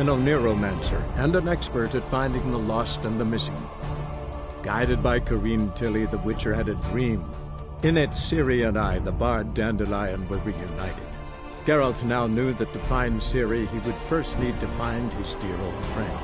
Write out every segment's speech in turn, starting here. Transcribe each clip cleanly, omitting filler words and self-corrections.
an oneiromancer, and an expert at finding the lost and the missing. Guided by Corrine Tilly, the Witcher had a dream. In it, Ciri and I, the bard Dandelion, were reunited. Geralt now knew that to find Ciri, he would first need to find his dear old friend.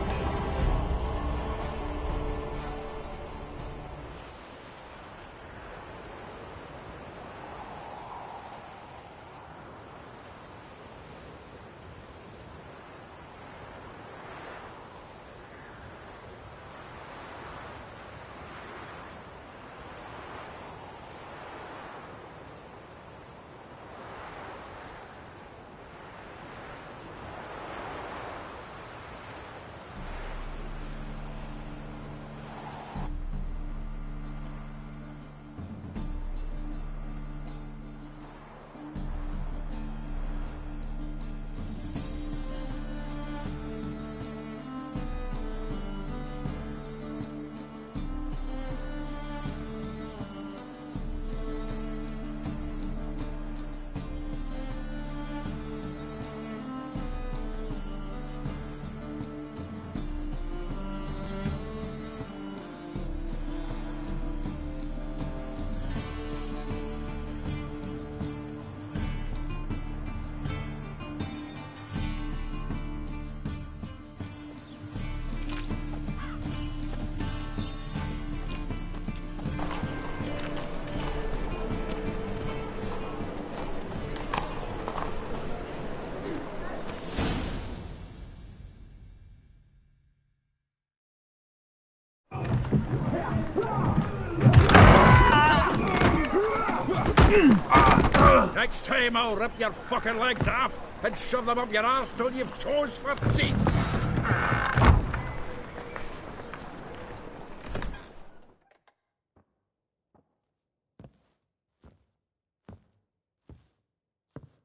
Next time I'll rip your fucking legs off and shove them up your arse till you've toes for teeth.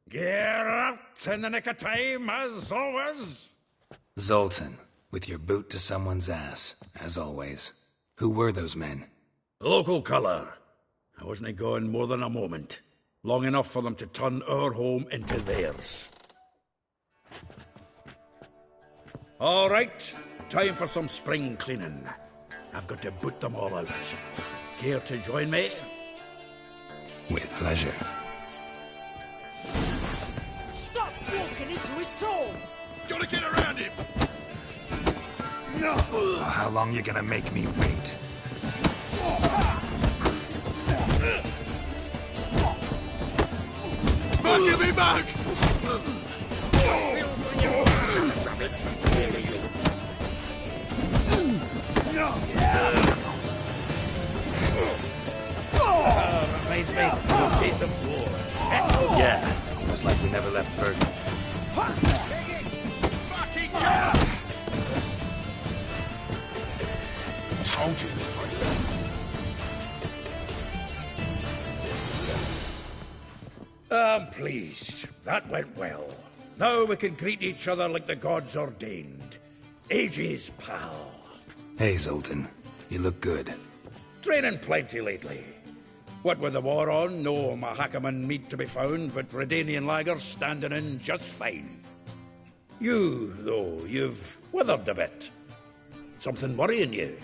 Get out in the nick of time, as always. Zoltan, with your boot to someone's ass, as always. Who were those men? Local colour. I wasn't gone more than a moment. Long enough for them to turn our home into theirs. All right, time for some spring cleaning. I've got to boot them all out. Care to join me? With pleasure. Stop walking into his soul! Gotta get around him! No! How long you gonna make me wait? Give me back! Reminds me of a piece of war. Yeah, almost like we never left Verdun. Told you this place. I'm pleased. That went well. Now we can greet each other like the gods ordained. Ages, pal. Hey, Zoltan. You look good. Training plenty lately. What with the war on, no Mahakaman meat to be found, but Redanian lagers standing in just fine. You, though, you've withered a bit. Something worrying you?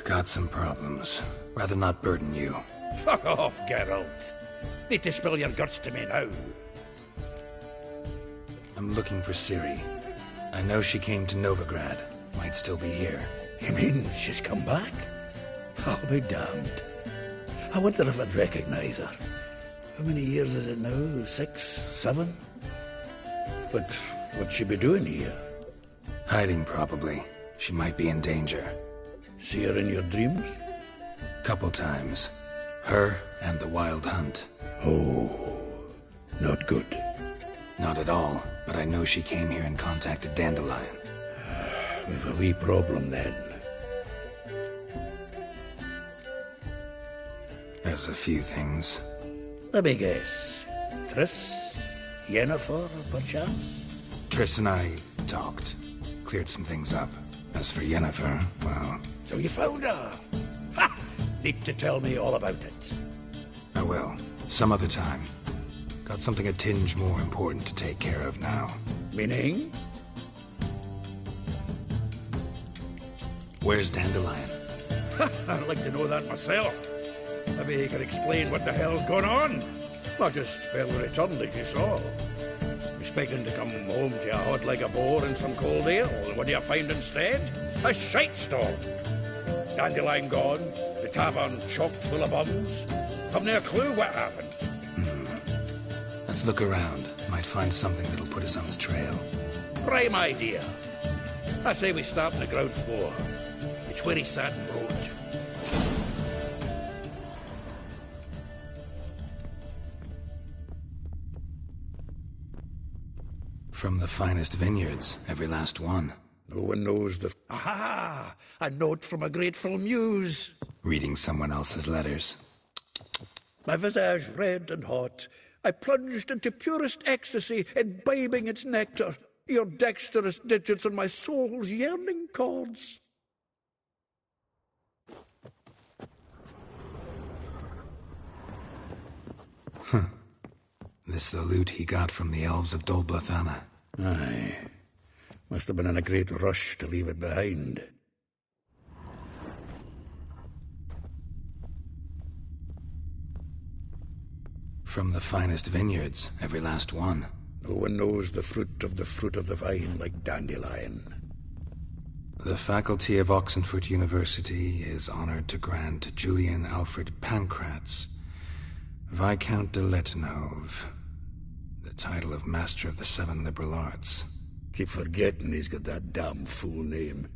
Got some problems. Rather not burden you. Fuck off, Geralt. Need to spill your guts to me now. I'm looking for Ciri. I know she came to Novigrad. Might still be here. You mean she's come back? I'll be damned. I wonder if I'd recognize her. How many years is it now? 6, 7? But what'd she be doing here? Hiding, probably. She might be in danger. See her in your dreams? Couple times. Her and the Wild Hunt. Oh, not good. Not at all, but I know she came here and contacted Dandelion. We've a wee problem then. There's a few things. Let me guess. Triss? Yennefer, perchance? Triss and I talked. Cleared some things up. As for Yennefer, well... So you found her? Ha! Need to tell me all about it. I will. Some other time. Got something a tinge more important to take care of now. Meaning? Where's Dandelion? I'd like to know that myself. Maybe he could explain what the hell's going on. Not just barely returned, as you saw. Expecting to come home to a hot like a boar and some cold ale. What do you find instead? A shite storm. Dandelion gone, the tavern chocked full of bums. Haven't a clue what happened. Let's look around. Might find something that'll put us on his trail. Prime idea. I say we start on the ground floor. It's where he sat and wrote. From the finest vineyards, every last one. No one knows the... Aha! A note from a grateful muse. Reading someone else's letters. My visage red and hot, I plunged into purest ecstasy, imbibing its nectar. Your dexterous digits on my soul's yearning chords. This the loot he got from the elves of Dolbothana. Aye. Must have been in a great rush to leave it behind. From the finest vineyards, every last one. No one knows the fruit of the vine like Dandelion. The faculty of Oxenfurt University is honored to grant Julian Alfred Pancratz, Viscount de Letenove, the title of Master of the Seven Liberal Arts. Keep forgetting he's got that damn fool name.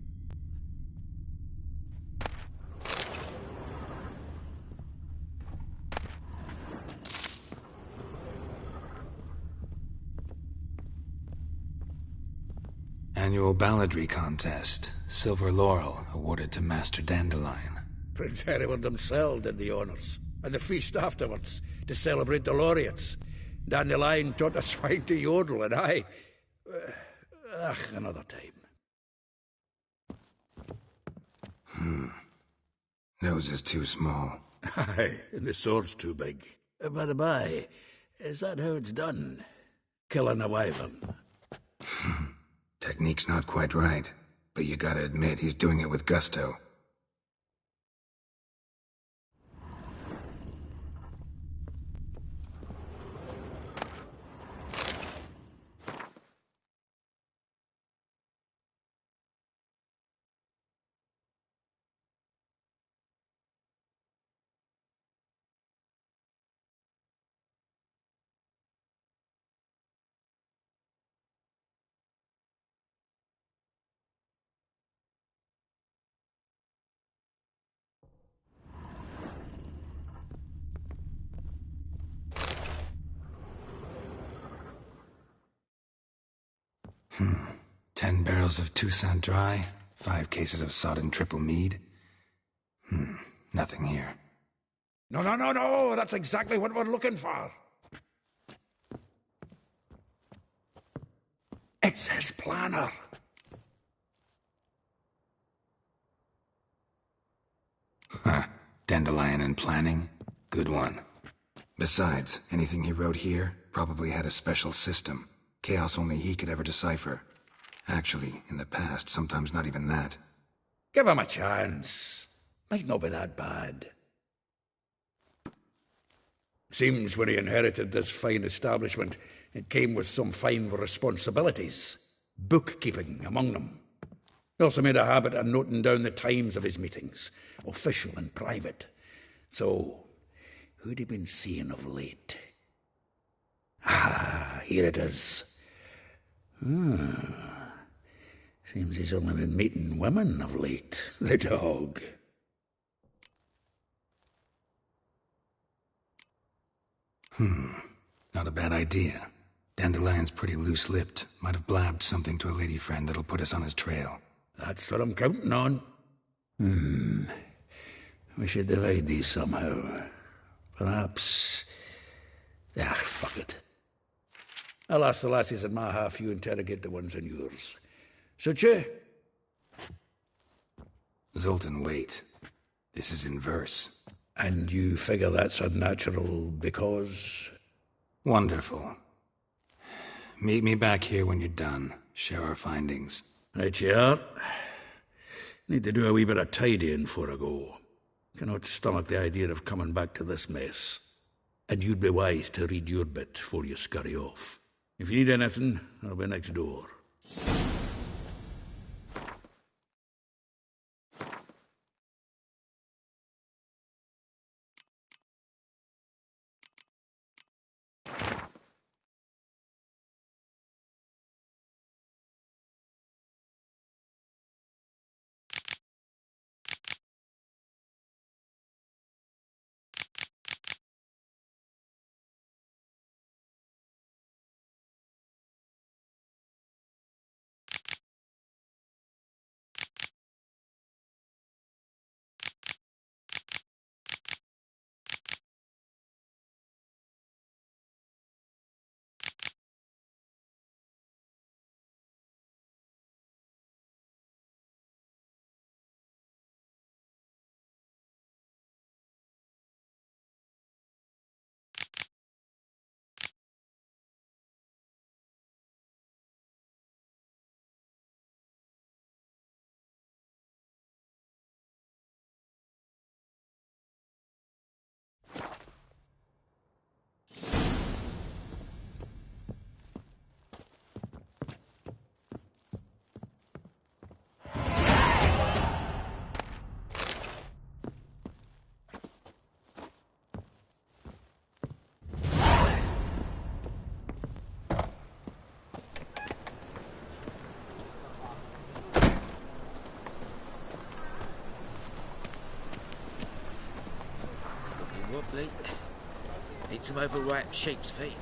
Annual balladry contest. Silver laurel awarded to Master Dandelion. Prince Hereward himself did the honours. And the feast afterwards, to celebrate the laureates. Dandelion taught a swine to yodel, and I... another time. Nose is too small. Aye, and the sword's too big. By the by, is that how it's done? Killing a wyvern? Technique's not quite right, but you gotta admit he's doing it with gusto. Hmm. 10 barrels of Toussaint Dry, 5 cases of sodden triple mead. Nothing here. No, that's exactly what we're looking for. It's his planner. Huh. Dandelion and planning? Good one. Besides, anything he wrote here probably had a special system. Chaos only he could ever decipher. Actually, in the past, sometimes not even that. Give him a chance. Might not be that bad. Seems when he inherited this fine establishment, it came with some fine responsibilities. Bookkeeping among them. He also made a habit of noting down the times of his meetings, official and private. So, who'd he been seeing of late? Ah, here it is. Seems he's only been meeting women of late, the dog. Not a bad idea. Dandelion's pretty loose-lipped. Might have blabbed something to a lady friend that'll put us on his trail. That's what I'm counting on. We should divide these somehow. Perhaps... fuck it. I'll ask the lassies in my half, you interrogate the ones in yours. Such a... Zoltan, wait. This is in verse. And you figure that's unnatural because... Wonderful. Meet me back here when you're done. Share our findings. Right you are. Need to do a wee bit of tidying before I go. Cannot stomach the idea of coming back to this mess. And you'd be wise to read your bit before you scurry off. If you need anything, I'll be next door. Wobbly. Need some overripe sheep's feet.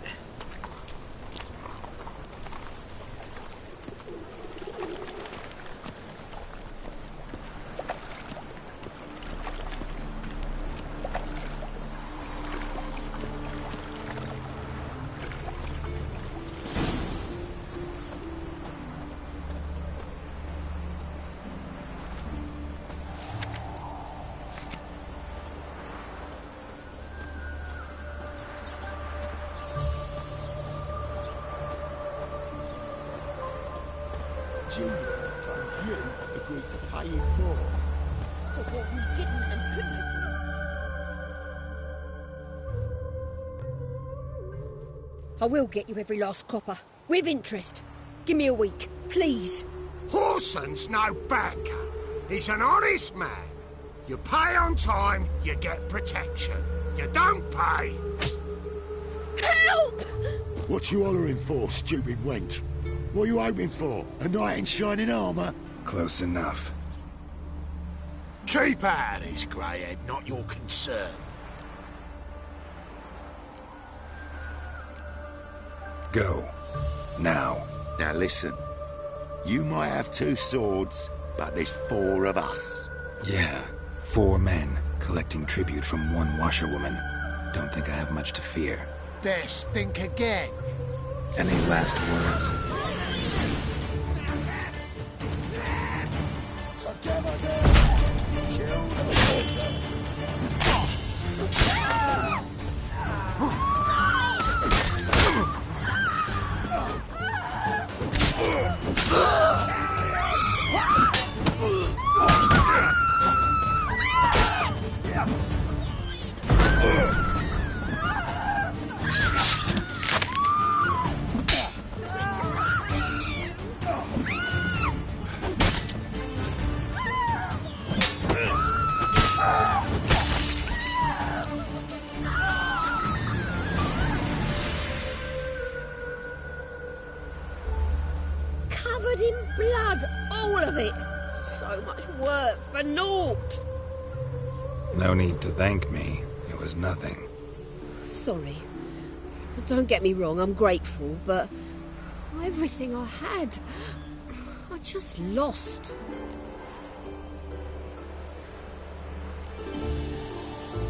Julian told you agreed to pay him more. But what we didn't and couldn't agree. I will get you every last copper. With interest. Give me a week, please. Horson's no banker. He's an honest man. You pay on time, you get protection. You don't pay... Help! What you hollering for, stupid wench? What are you hoping for? A knight in shining armour? Close enough. Keep out of this, greyhead, not your concern. Go. Now. Now listen. You might have 2 swords, but there's 4 of us. Yeah. 4 men, collecting tribute from 1 washerwoman. Don't think I have much to fear. Best think again. Any last words? Covered in blood, all of it. So much work for naught. No need to thank me. It was nothing. Sorry. Don't get me wrong, I'm grateful, but everything I had, I just lost.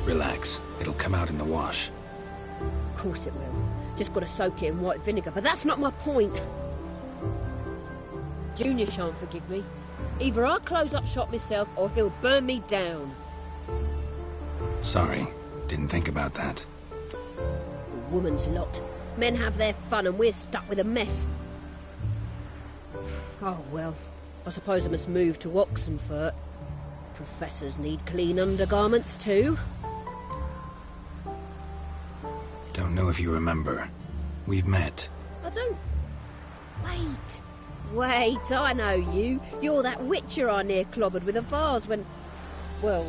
Relax. It'll come out in the wash. Of course it will. Just got to soak it in white vinegar, but that's not my point. Junior shan't forgive me. Either I'll close up shop myself or he'll burn me down. Sorry. Didn't think about that. A woman's lot. Men have their fun and we're stuck with a mess. Oh well, I suppose I must move to Oxenfurt. Professors need clean undergarments too. Don't know if you remember. We've met. I don't... Wait, I know you. You're that witcher I near clobbered with a vase when... Well...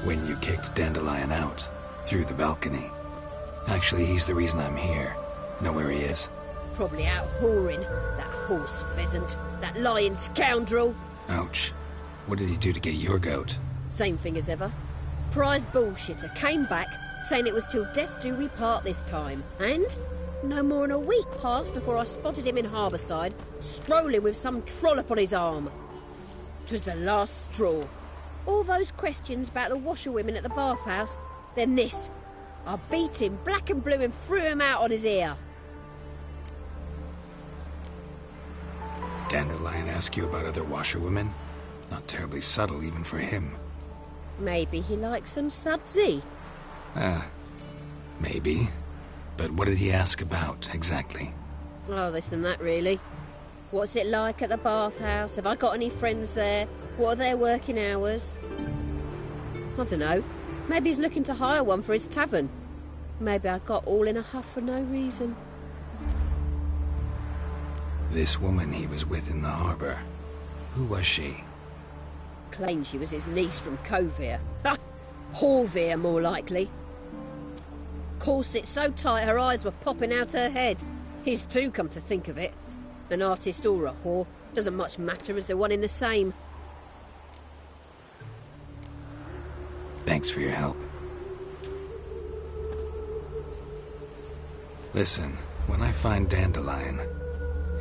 When you kicked Dandelion out, through the balcony. Actually, he's the reason I'm here. Know where he is? Probably out whoring. That horse pheasant. That lying scoundrel. Ouch. What did he do to get your goat? Same thing as ever. Prize bullshitter came back, saying it was till death do we part this time. And no more than a week passed before I spotted him in Harbourside, strolling with some trollop on his arm. 'Twas the last straw. All those questions about the washerwomen at the bathhouse, then this. I beat him black and blue and threw him out on his ear. Dandelion ask you about other washerwomen? Not terribly subtle even for him. Maybe he likes some sudsy. Maybe. But what did he ask about, exactly? Oh, this and that, really. What's it like at the bathhouse? Have I got any friends there? What are their working hours? I don't know. Maybe he's looking to hire one for his tavern. Maybe I got all in a huff for no reason. This woman he was with in the harbour. Who was she? Claimed she was his niece from Covere. Ha! Horvere, more likely. Corset so tight her eyes were popping out her head. His too, come to think of it. An artist or a whore. Doesn't much matter as they're one in the same. Thanks for your help. Listen, when I find Dandelion,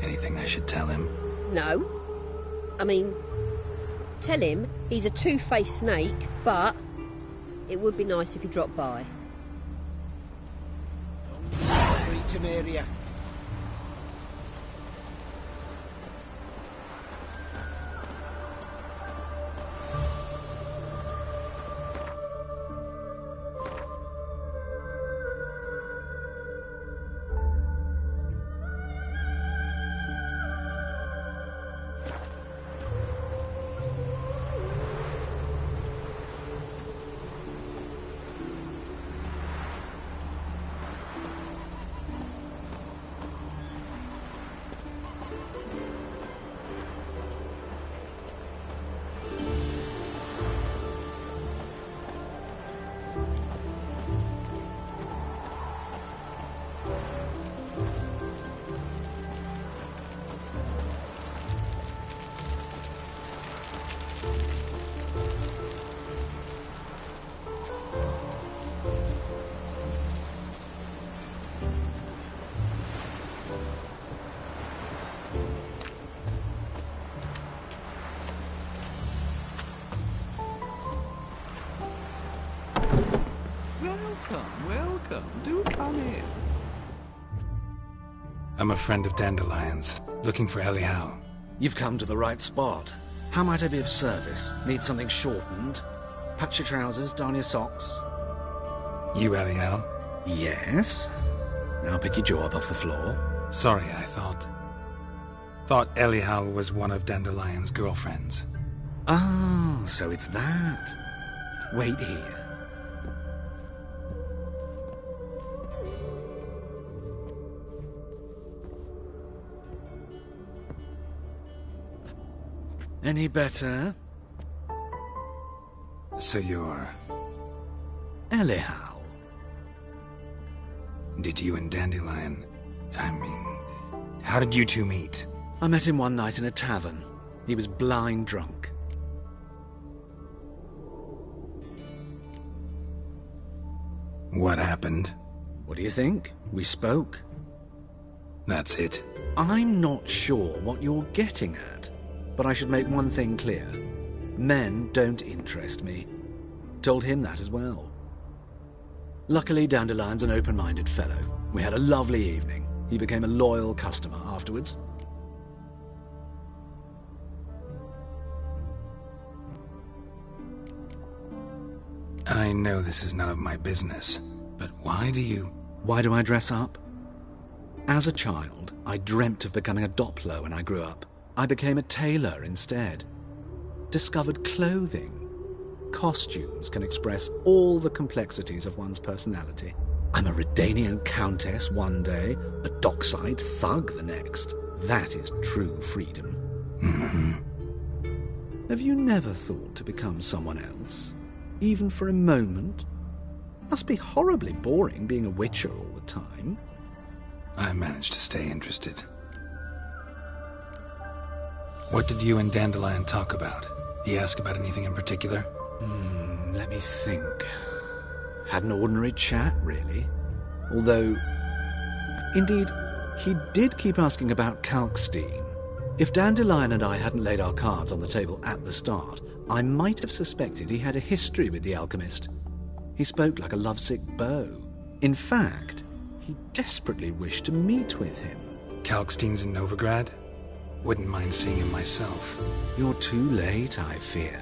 anything I should tell him? No. I mean, tell him he's a two-faced snake, but it would be nice if he dropped by. Reach him area. Welcome. Do come in. I'm a friend of Dandelion's, looking for Elial. You've come to the right spot. How might I be of service? Need something shortened? Patch your trousers, darn your socks. You Elial? Yes. Now pick your jaw up off the floor. Sorry, I thought Elial was one of Dandelion's girlfriends. Oh, so it's that. Wait here. Any better? So you're... Elial. Did you and Dandelion... how did you two meet? I met him one night in a tavern. He was blind drunk. What happened? What do you think? We spoke. That's it. I'm not sure what you're getting at, but I should make one thing clear. Men don't interest me. Told him that as well. Luckily, Dandelion's an open-minded fellow. We had a lovely evening. He became a loyal customer afterwards. I know this is none of my business, but why do you... Why do I dress up? As a child, I dreamt of becoming a Doppler when I grew up. I became a tailor instead. Discovered clothing. Costumes can express all the complexities of one's personality. I'm a Redanian countess one day, a dockside thug the next. That is true freedom. Mm-hmm. Have you never thought to become someone else? Even for a moment? Must be horribly boring being a witcher all the time. I managed to stay interested. What did you and Dandelion talk about? He ask about anything in particular? Let me think. Had an ordinary chat, really. Although, indeed, he did keep asking about Kalkstein. If Dandelion and I hadn't laid our cards on the table at the start, I might have suspected he had a history with the alchemist. He spoke like a lovesick beau. In fact, he desperately wished to meet with him. Kalkstein's in Novigrad? Wouldn't mind seeing him myself. You're too late, I fear.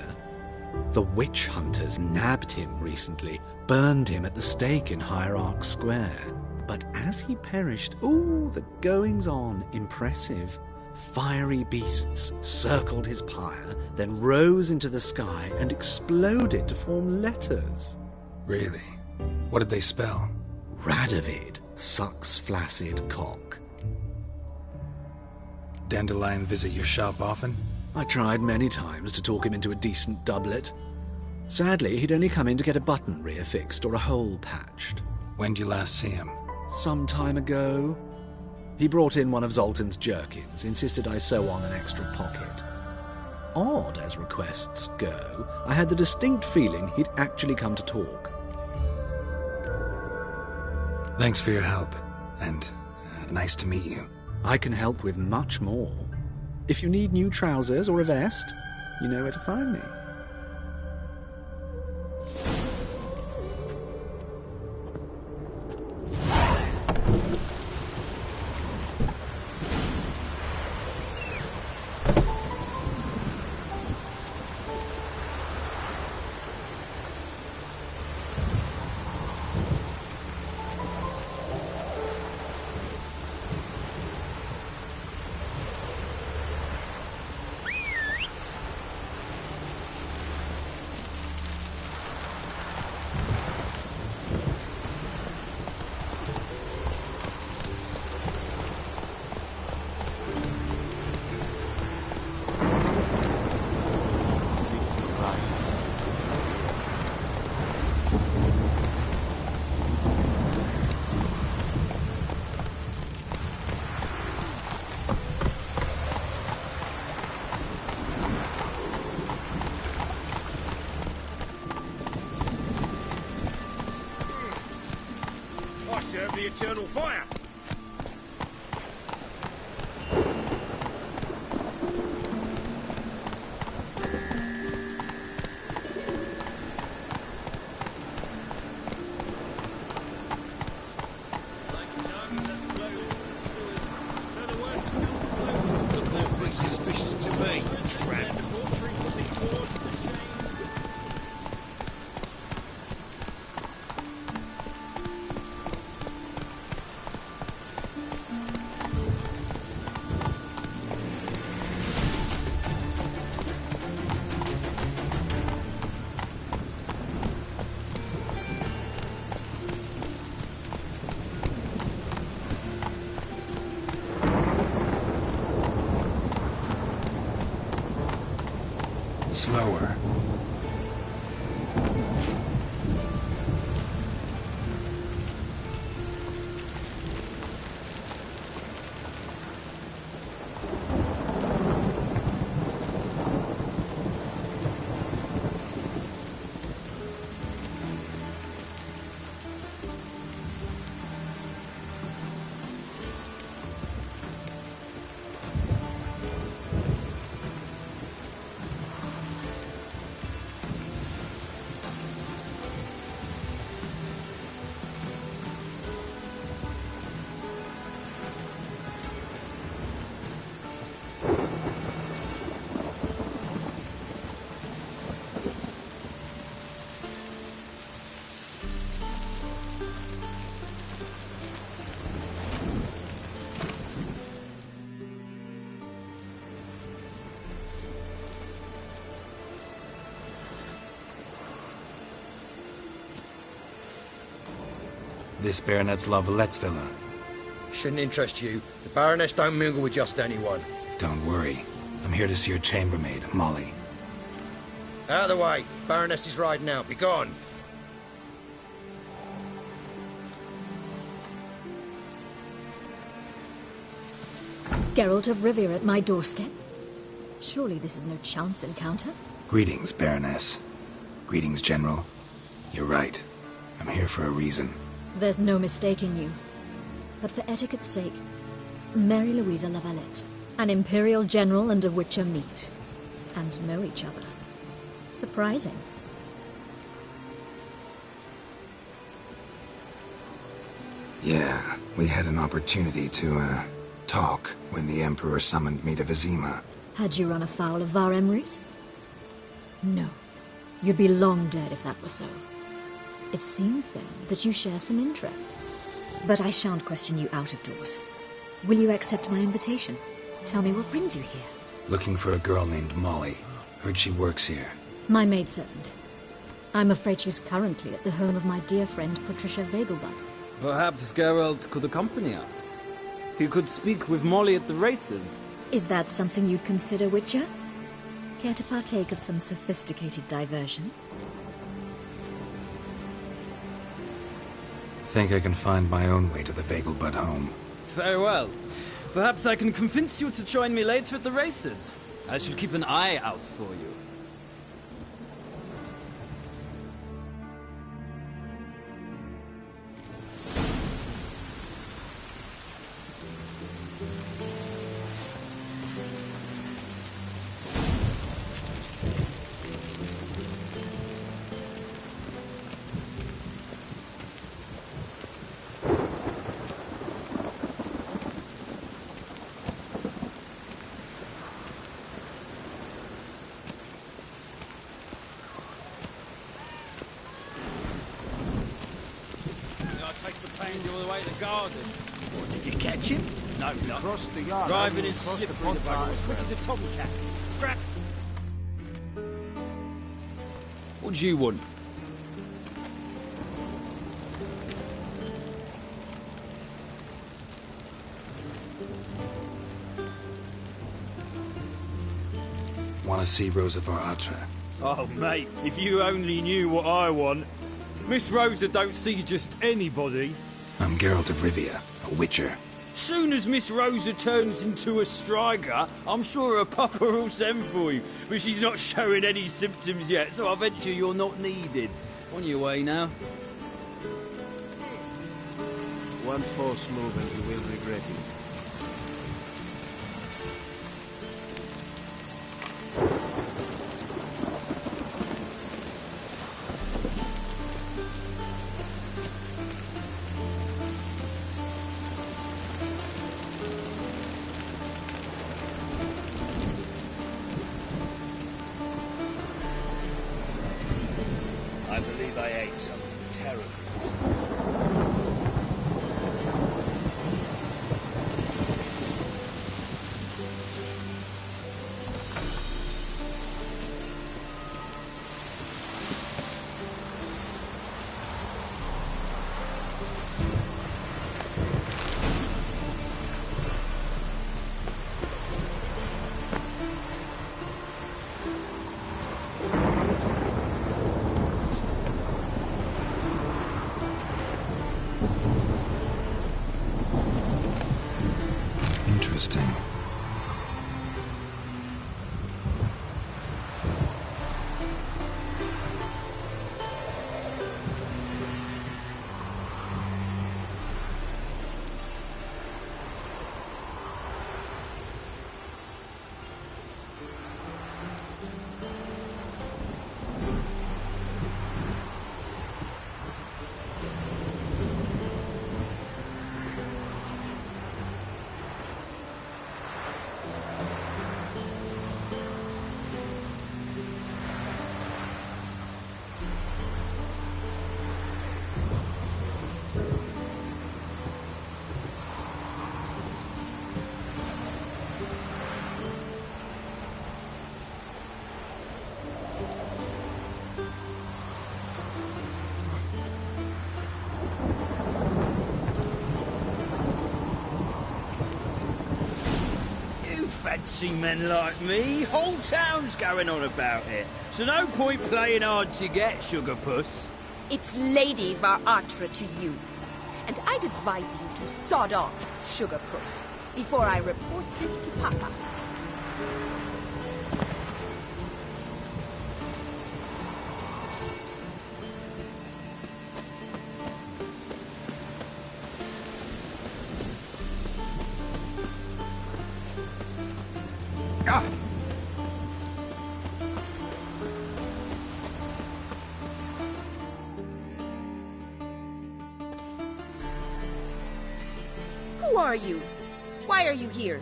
The witch hunters nabbed him recently, burned him at the stake in Hierarch Square. But as he perished, the goings-on, impressive. Fiery beasts circled his pyre, then rose into the sky and exploded to form letters. Really? What did they spell? Radovid sucks flaccid cock. Dandelion visit your shop often? I tried many times to talk him into a decent doublet. Sadly, he'd only come in to get a button reaffixed or a hole patched. When'd you last see him? Some time ago. He brought in one of Zoltan's jerkins, insisted I sew on an extra pocket. Odd as requests go, I had the distinct feeling he'd actually come to talk. Thanks for your help, and nice to meet you. I can help with much more. If you need new trousers or a vest, you know where to find me. Serve the eternal fire. Suspicious to me. Slower. This Baronet's La Vallette's villa. Shouldn't interest you. The Baroness don't mingle with just anyone. Don't worry. I'm here to see your chambermaid, Molly. Out of the way. Baroness is riding out. Be gone. Geralt of Rivia at my doorstep? Surely this is no chance encounter? Greetings, Baroness. Greetings, General. You're right. I'm here for a reason. There's no mistaking you. But for etiquette's sake, Mary Louisa La Valette. An Imperial General and a Witcher meet. And know each other. Surprising. Yeah, we had an opportunity to, talk when the Emperor summoned me to Vizima. Had you run afoul of Var Emrys? No. You'd be long dead if that were so. It seems, then, that you share some interests. But I shan't question you out of doors. Will you accept my invitation? Tell me what brings you here. Looking for a girl named Molly. Heard she works here. My maidservant. I'm afraid she's currently at the home of my dear friend Patricia Vegelbud. Perhaps Geralt could accompany us. He could speak with Molly at the races. Is that something you'd consider, Witcher? Care to partake of some sophisticated diversion? Think I can find my own way to the Vegelbud home. Very well. Perhaps I can convince you to join me later at the races. I shall keep an eye out for you. Did you catch him? No, not. Across the yard. Driving in slippery, the bugger, as quick as a tomcat. Scrap! What do you want? Want to see Rosa var Atra? Oh, mate, if you only knew what I want. Miss Rosa don't see just anybody. I'm Geralt of Rivia, a Witcher. Soon as Miss Rosa turns into a striker, I'm sure her papa will send for you. But she's not showing any symptoms yet, so I venture you're not needed. On your way now. One false move and you will regret it. I believe I ate something terrible this morning. Interesting. fancy men like me. Whole town's going on about it. So no point playing hard to get, sugar puss. It's Lady Varatra to you. And I'd advise you to sod off, sugar puss, before I report this to Papa. Who are you? Why are you here?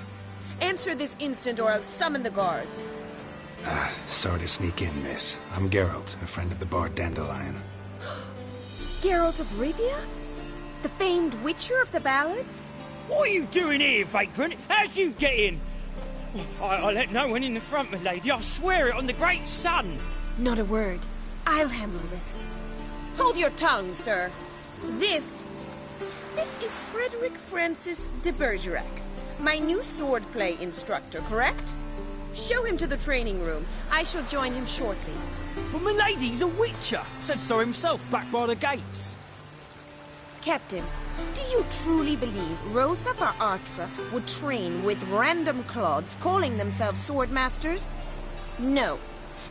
Answer this instant or I'll summon the guards. Sorry to sneak in, miss. I'm Geralt, a friend of the bard Dandelion. Geralt of Rivia? The famed witcher of the ballads? What are you doing here, vagrant? How'd you get in? I let no one in the front, my lady. I swear it on the great sun. Not a word. I'll handle this. Hold your tongue, sir. This is Frederick Francis de Bergerac, my new swordplay instructor, correct? Show him to the training room. I shall join him shortly. But my lady's a witcher. Said so himself back by the gates. Captain, do you truly believe Rosa Varatra would train with random clods calling themselves swordmasters? No.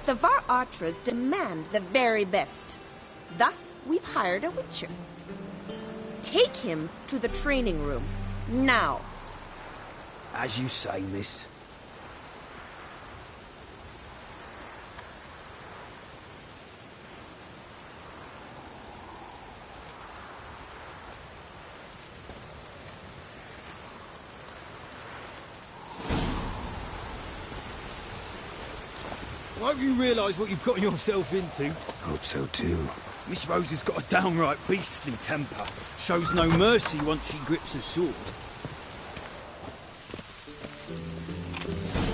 The Varatras demand the very best. Thus, we've hired a witcher. Take him to the training room. Now. As you say, miss. I hope you realise what you've gotten yourself into. Hope so too. Miss Rose has got a downright beastly temper. Shows no mercy once she grips a sword.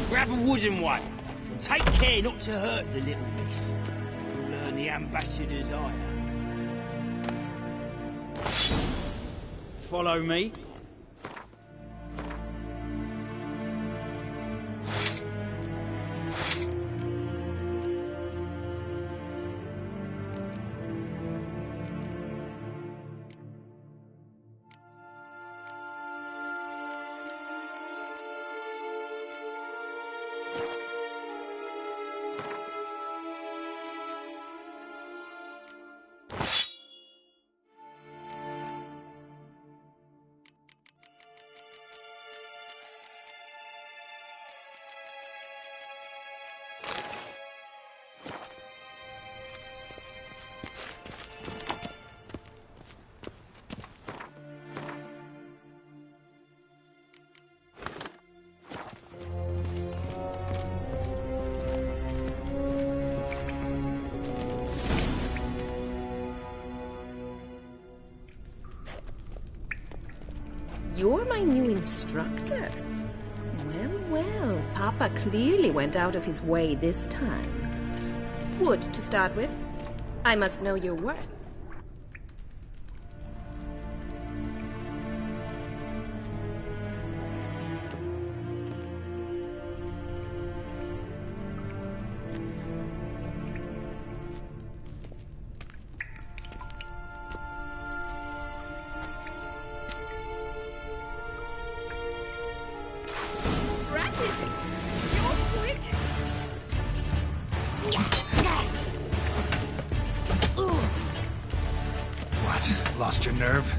Grab a wooden one. And take care not to hurt the little miss. You'll earn the ambassador's ire. Follow me. You're my new instructor? Well, well, Papa clearly went out of his way this time. Wood, to start with. I must know your worth. Lost your nerve?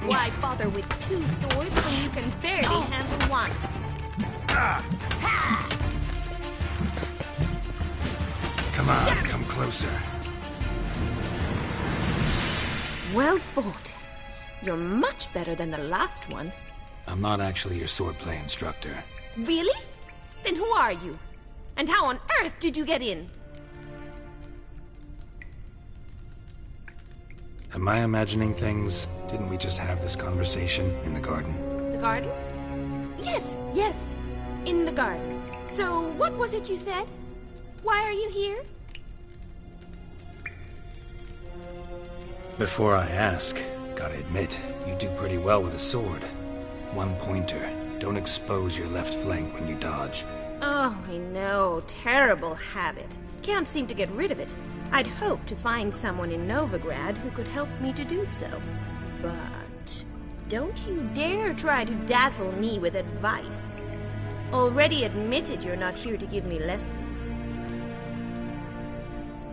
Why bother with two swords when you can barely handle one? Come on, come closer. Well fought. You're much better than the last one. I'm not actually your swordplay instructor. Really? Then who are you? And how on earth did you get in? Am I imagining things? Didn't we just have this conversation in the garden? The garden? Yes. In the garden. So, what was it you said? Why are you here? Before I ask, gotta admit, you do pretty well with a sword. One pointer. Don't expose your left flank when you dodge. Oh, I know. Terrible habit. Can't seem to get rid of it. I'd hoped to find someone in Novigrad who could help me to do so. But don't you dare try to dazzle me with advice. Already admitted you're not here to give me lessons.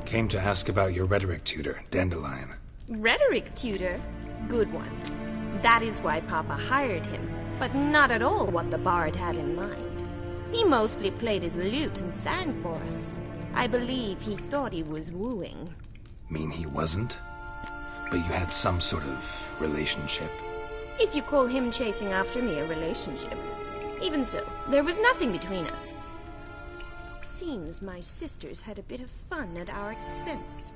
Came to ask about your rhetoric tutor, Dandelion. Rhetoric tutor? Good one. That is why Papa hired him, but not at all what the bard had in mind. He mostly played his lute and sang for us. I believe he thought he was wooing. Mean he wasn't? But you had some sort of relationship? If you call him chasing after me a relationship. Even so, there was nothing between us. Seems my sisters had a bit of fun at our expense.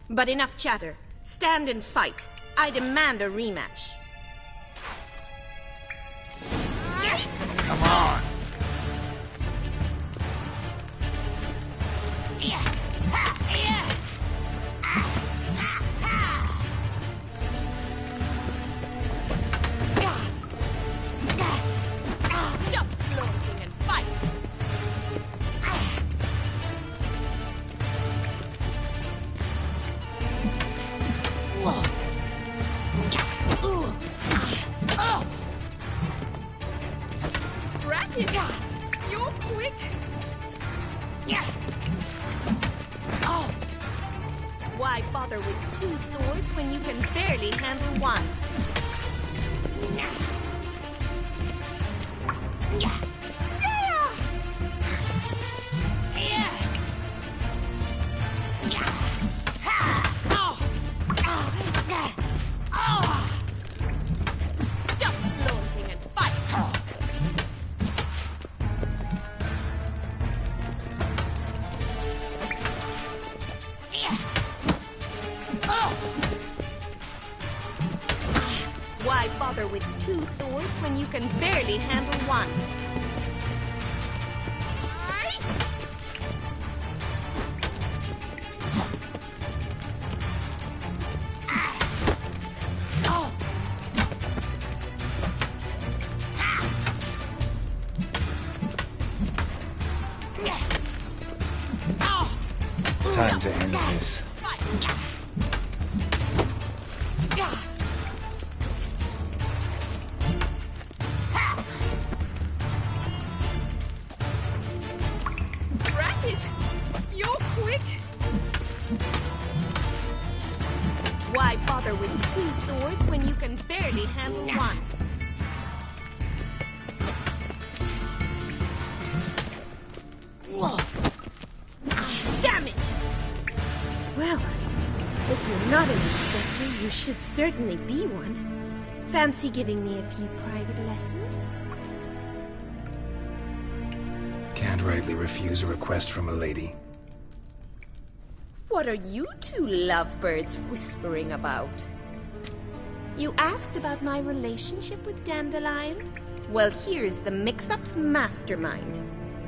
But enough chatter. Stand and fight. I demand a rematch. Come on! Stop flaunting and fight! Drat it! You're quick! Why bother with two swords when you can barely handle one? Stop flaunting and fight! Why bother with two swords when you can barely handle one? Time to end this. Drat it! You're quick! Why bother with two swords when you can barely handle one? Damn it! Well, if you're not an instructor, you should certainly be one. Fancy giving me a few private lessons? Can't rightly refuse a request from a lady. What are you two lovebirds whispering about? You asked about my relationship with Dandelion? Well, here's the mix-up's mastermind.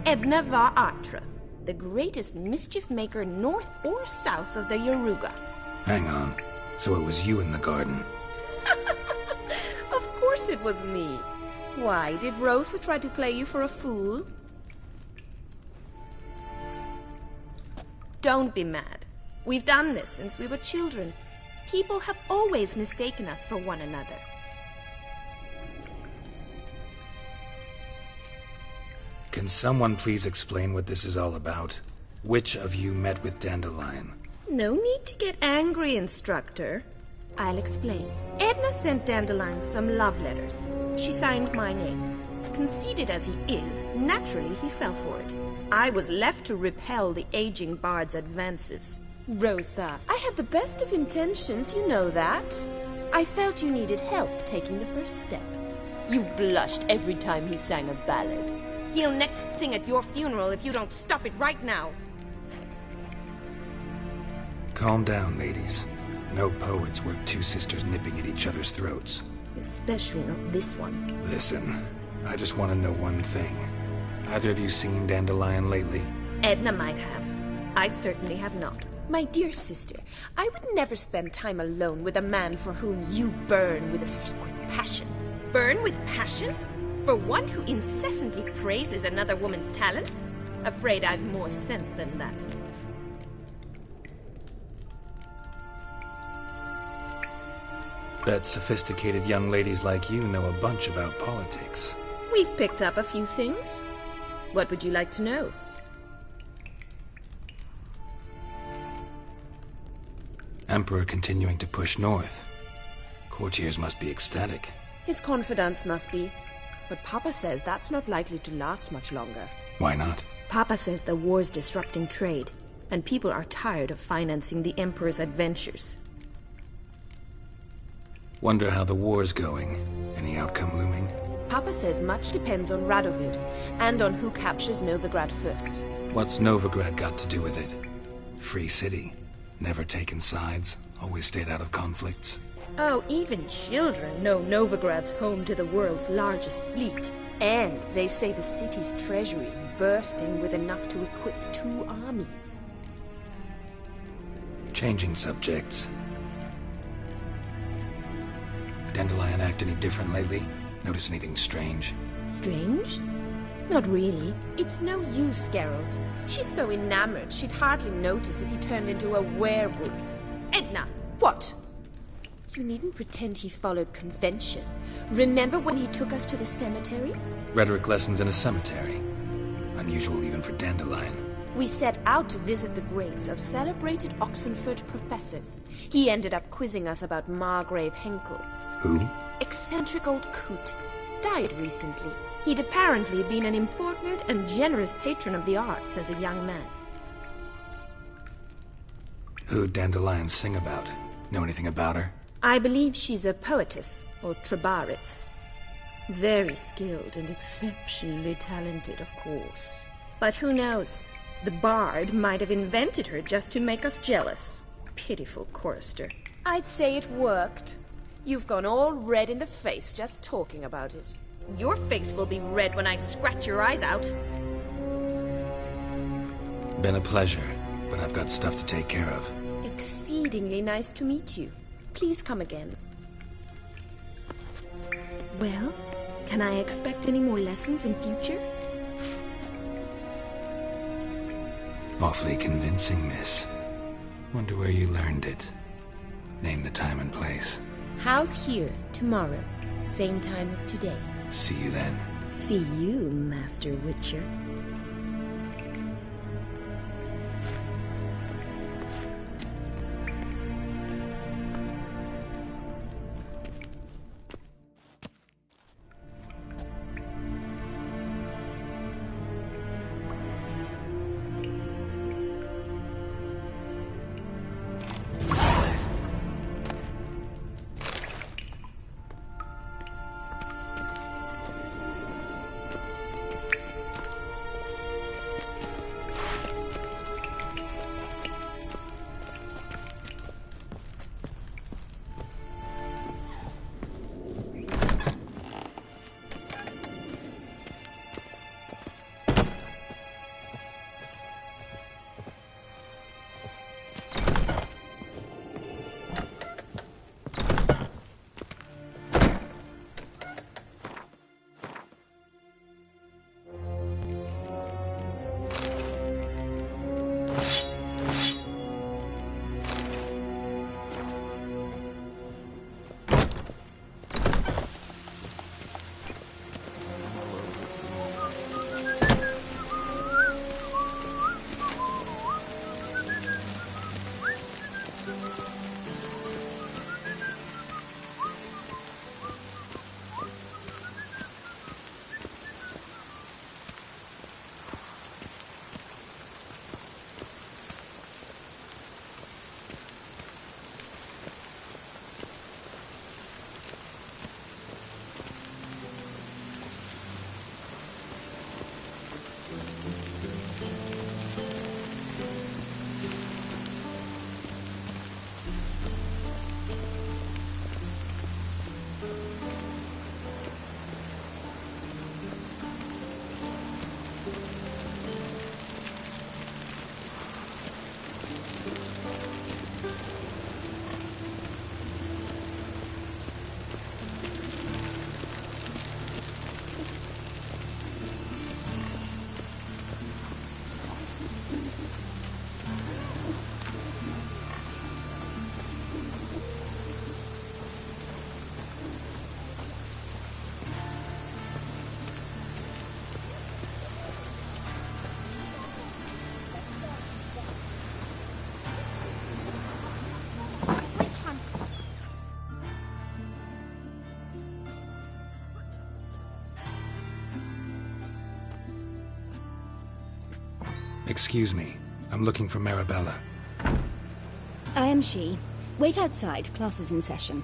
Edna var Atra, the greatest mischief maker north or south of the Yaruga. Hang on. So it was you in the garden? Of course it was me. Why, did Rosa try to play you for a fool? Don't be mad. We've done this since we were children. People have always mistaken us for one another. Can someone please explain what this is all about? Which of you met with Dandelion? No need to get angry, instructor. I'll explain. Edna sent Dandelion some love letters. She signed my name. Conceited as he is, naturally he fell for it. I was left to repel the aging bard's advances. Rosa, I had the best of intentions, you know that. I felt you needed help taking the first step. You blushed every time he sang a ballad. He'll next sing at your funeral if you don't stop it right now. Calm down, ladies. No poet's worth two sisters nipping at each other's throats. Especially not this one. Listen, I just want to know one thing. Either of you seen Dandelion lately? Edna might have. I certainly have not. My dear sister, I would never spend time alone with a man for whom you burn with a secret passion. Burn with passion? For one who incessantly praises another woman's talents? Afraid I've more sense than that. Bet sophisticated young ladies like you know a bunch about politics. We've picked up a few things. What would you like to know? Emperor continuing to push north. Courtiers must be ecstatic. His confidants must be. But Papa says that's not likely to last much longer. Why not? Papa says the war's disrupting trade, and people are tired of financing the Emperor's adventures. Wonder how the war's going. Any outcome looming? Papa says much depends on Radovid, and on who captures Novigrad first. What's Novigrad got to do with it? Free city. Never taken sides. Always stayed out of conflicts. Oh, even children know Novigrad's home to the world's largest fleet. And they say the city's treasury is bursting with enough to equip 2 armies. Changing subjects. Dandelion act any different lately? Notice anything strange? Strange? Not really. It's no use, Geralt. She's so enamored she'd hardly notice if he turned into a werewolf. Edna! What? You needn't pretend he followed convention. Remember when he took us to the cemetery? Rhetoric lessons in a cemetery. Unusual even for Dandelion. We set out to visit the graves of celebrated Oxenford professors. He ended up quizzing us about Margrave Henkel. Who? Eccentric old coot. Died recently. He'd apparently been an important and generous patron of the arts as a young man. Who'd Dandelion sing about? Know anything about her? I believe she's a poetess, or trabaritz. Very skilled and exceptionally talented, of course. But who knows? The bard might have invented her just to make us jealous. Pitiful chorister. I'd say it worked. You've gone all red in the face just talking about it. Your face will be red when I scratch your eyes out. Been a pleasure, but I've got stuff to take care of. Exceedingly nice to meet you. Please come again. Well, can I expect any more lessons in future? Awfully convincing, miss. Wonder where you learned it. Name the time and place. House here, tomorrow. Same time as today. See you then. See you, Master Witcher. Excuse me. I'm looking for Marabella. I am she. Wait outside. Class is in session.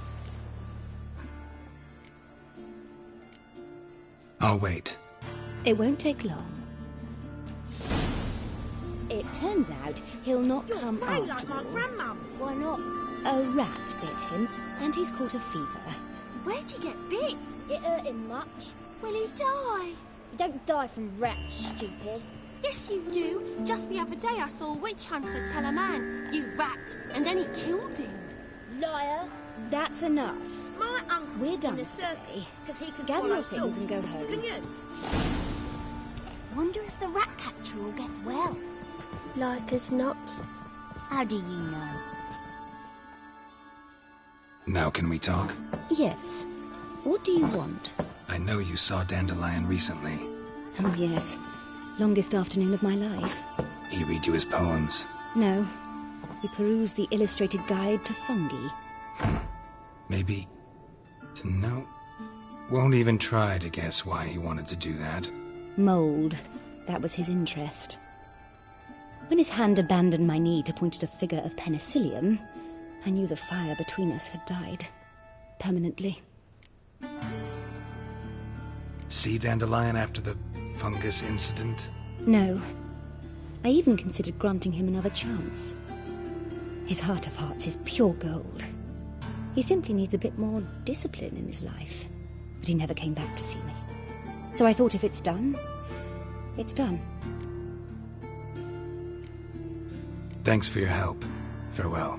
I'll wait. It won't take long. It turns out he'll not come after like my all. grandmum. Why not? A rat bit him, and he's caught a fever. Where'd he get bit? It hurt him much. Will he die? You don't die from rats, stupid. Yes, you do. Just the other day I saw a witch hunter tell a man, "You rat," and then he killed him. Liar. That's enough. My uncle's We're done in the for circus today. because he can Gather swallow your things salt. and go home. Can you? Wonder if the rat catcher will get well. Like as not. How do you know? Now can we talk? Yes. What do you want? I know you saw Dandelion recently. Oh, yes. Longest afternoon of my life. He read you his poems. No. We perused the illustrated guide to fungi. Maybe... No. Won't even try to guess why he wanted to do that. Mold. That was his interest. When his hand abandoned my knee to point at a figure of penicillium, I knew the fire between us had died. Permanently. See Dandelion after the fungus incident? No. I even considered granting him another chance. His heart of hearts is pure gold. He simply needs a bit more discipline in his life. But he never came back to see me. So I thought if it's done, it's done. Thanks for your help. Farewell.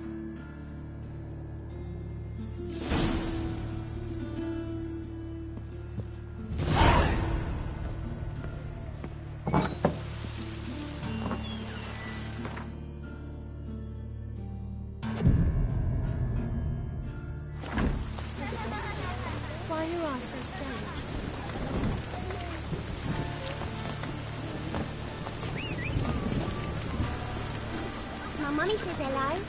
Why are your eyes so strange? My mummy says hello.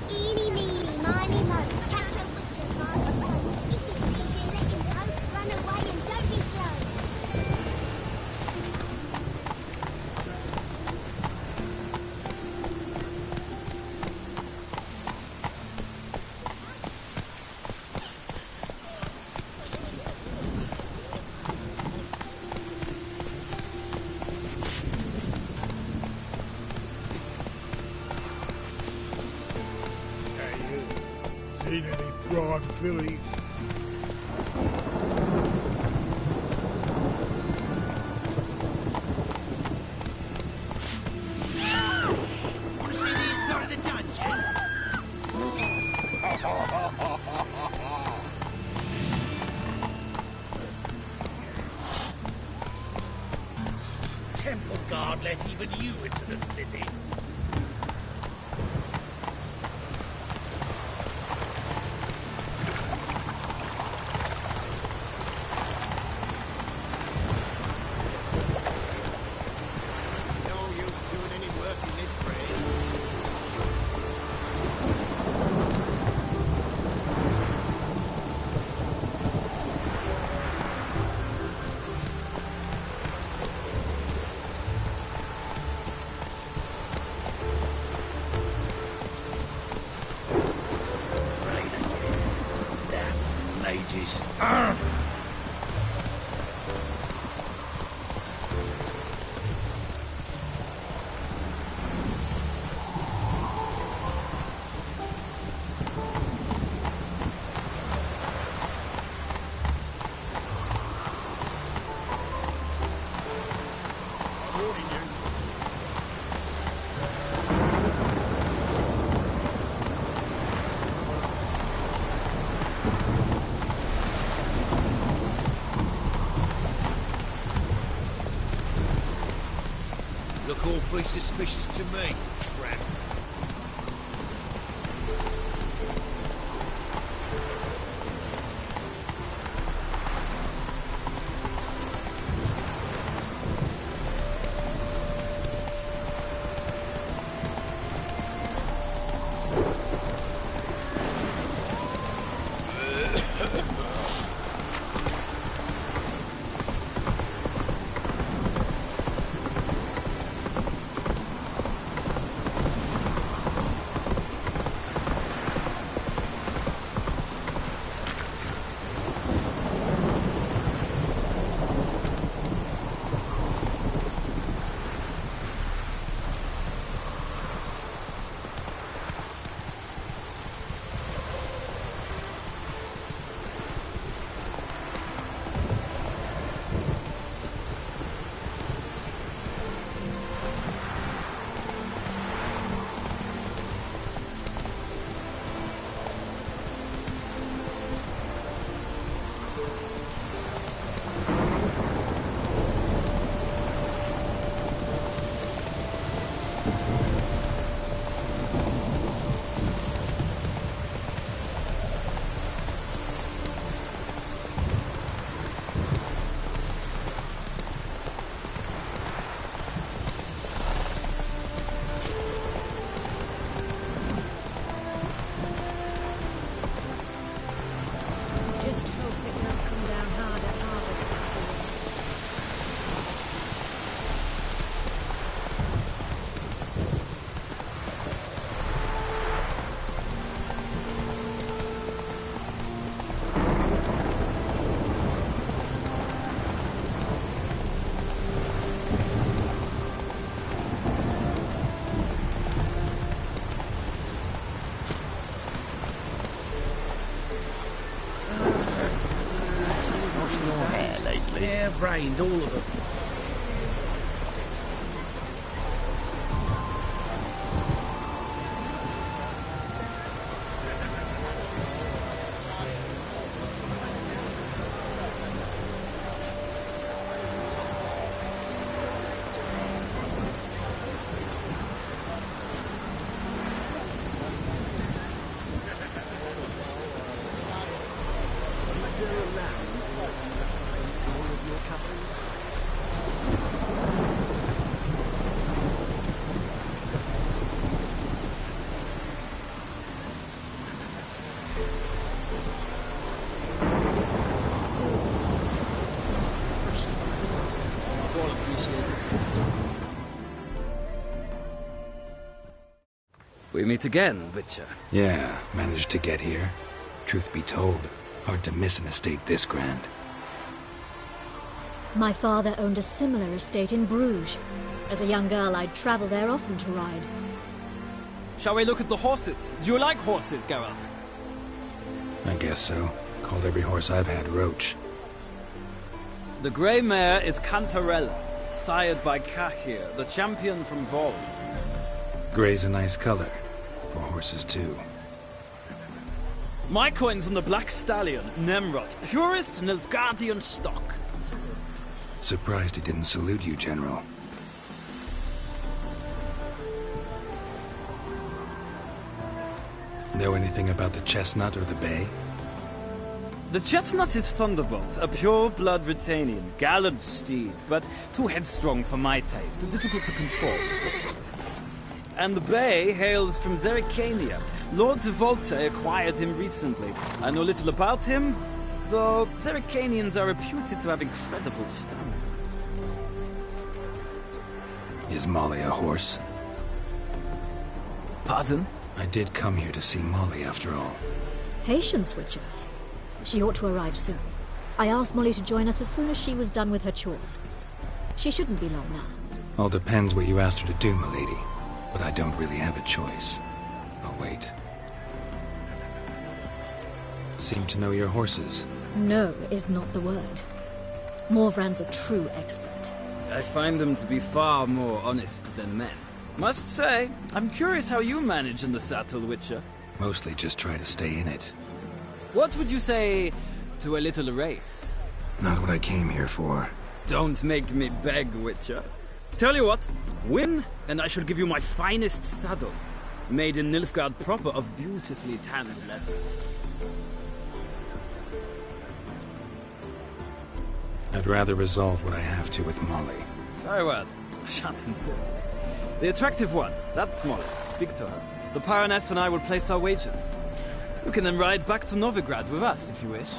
Eeny, meeny, miny, mo. Catch a witch and find a toe. If he sees you, let him go. Run away and don't be slow. Hey, you. Seen any prime fillies? Want to see the inside of the dungeon? Temple guard let even you into the city. No use doing any work in this rain. Rain again. Damn mages. Warning you. Look awfully suspicious to me, tramp. Rained, all of them. We meet again, Witcher. Yeah, managed to get here. Truth be told, hard to miss an estate this grand. My father owned a similar estate in Bruges. As a young girl, I'd travel there often to ride. Shall we look at the horses? Do you like horses, Geralt? I guess so. Called every horse I've had Roach. The grey mare is Cantarella, sired by Cahir, the champion from Vol. Grey's a nice color. For horses, too. My coin's on the Black Stallion, Nemrod, purest Nilfgaardian stock. Surprised he didn't salute you, General. Know anything about the chestnut or the bay? The chestnut is Thunderbolt, a pure-blood Britannian, gallant steed, but too headstrong for my taste, difficult to control. And the bay hails from Zerrikania. Lord de Volte acquired him recently. I know little about him, though Zerrikanians are reputed to have incredible stamina. Is Molly a horse? Pardon? I did come here to see Molly, after all. Patience, Witcher. She ought to arrive soon. I asked Molly to join us as soon as she was done with her chores. She shouldn't be long now. All depends what you asked her to do, milady. But I don't really have a choice. I'll wait. Seem to know your horses. No is not the word. Morvrand's a true expert. I find them to be far more honest than men. Must say, I'm curious how you manage in the saddle, Witcher. Mostly just try to stay in it. What would you say to a little race? Not what I came here for. Don't make me beg, Witcher. Tell you what, win, and I shall give you my finest saddle. Made in Nilfgaard proper of beautifully tanned leather. I'd rather resolve what I have to with Molly. Very well. I shan't insist. The attractive one, that's Molly. Speak to her. The Baroness and I will place our wagers. You can then ride back to Novigrad with us, if you wish.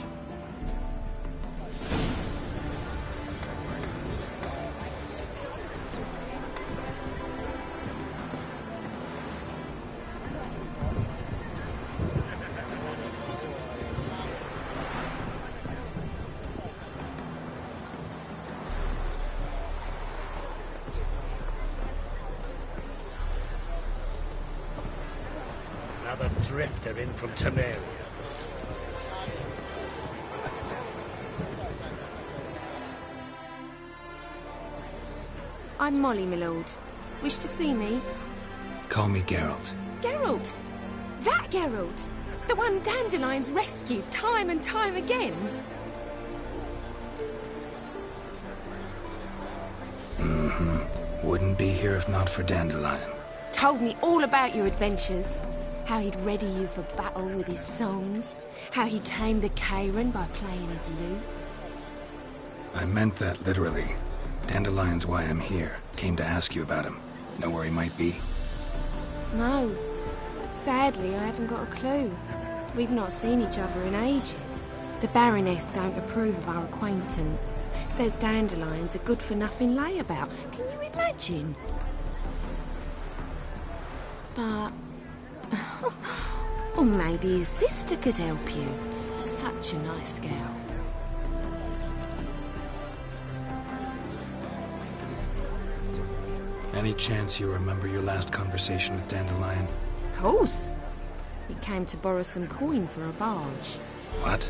Another drifter in from Temeria. I'm Molly, my lord. Wish to see me? Call me Geralt. Geralt! That Geralt! The one Dandelion's rescued time and time again. Mm-hmm. Wouldn't be here if not for Dandelion. Told me all about your adventures. How he'd ready you for battle with his songs. How he tamed the Karen by playing his lute. I meant that literally. Dandelion's why I'm here. Came to ask you about him. Know where he might be? No. Sadly, I haven't got a clue. We've not seen each other in ages. The Baroness don't approve of our acquaintance. Says Dandelion's a good-for-nothing layabout. Can you imagine? But... or maybe his sister could help you. Such a nice girl. Any chance you remember your last conversation with Dandelion? Of course. He came to borrow some coin for a barge. What?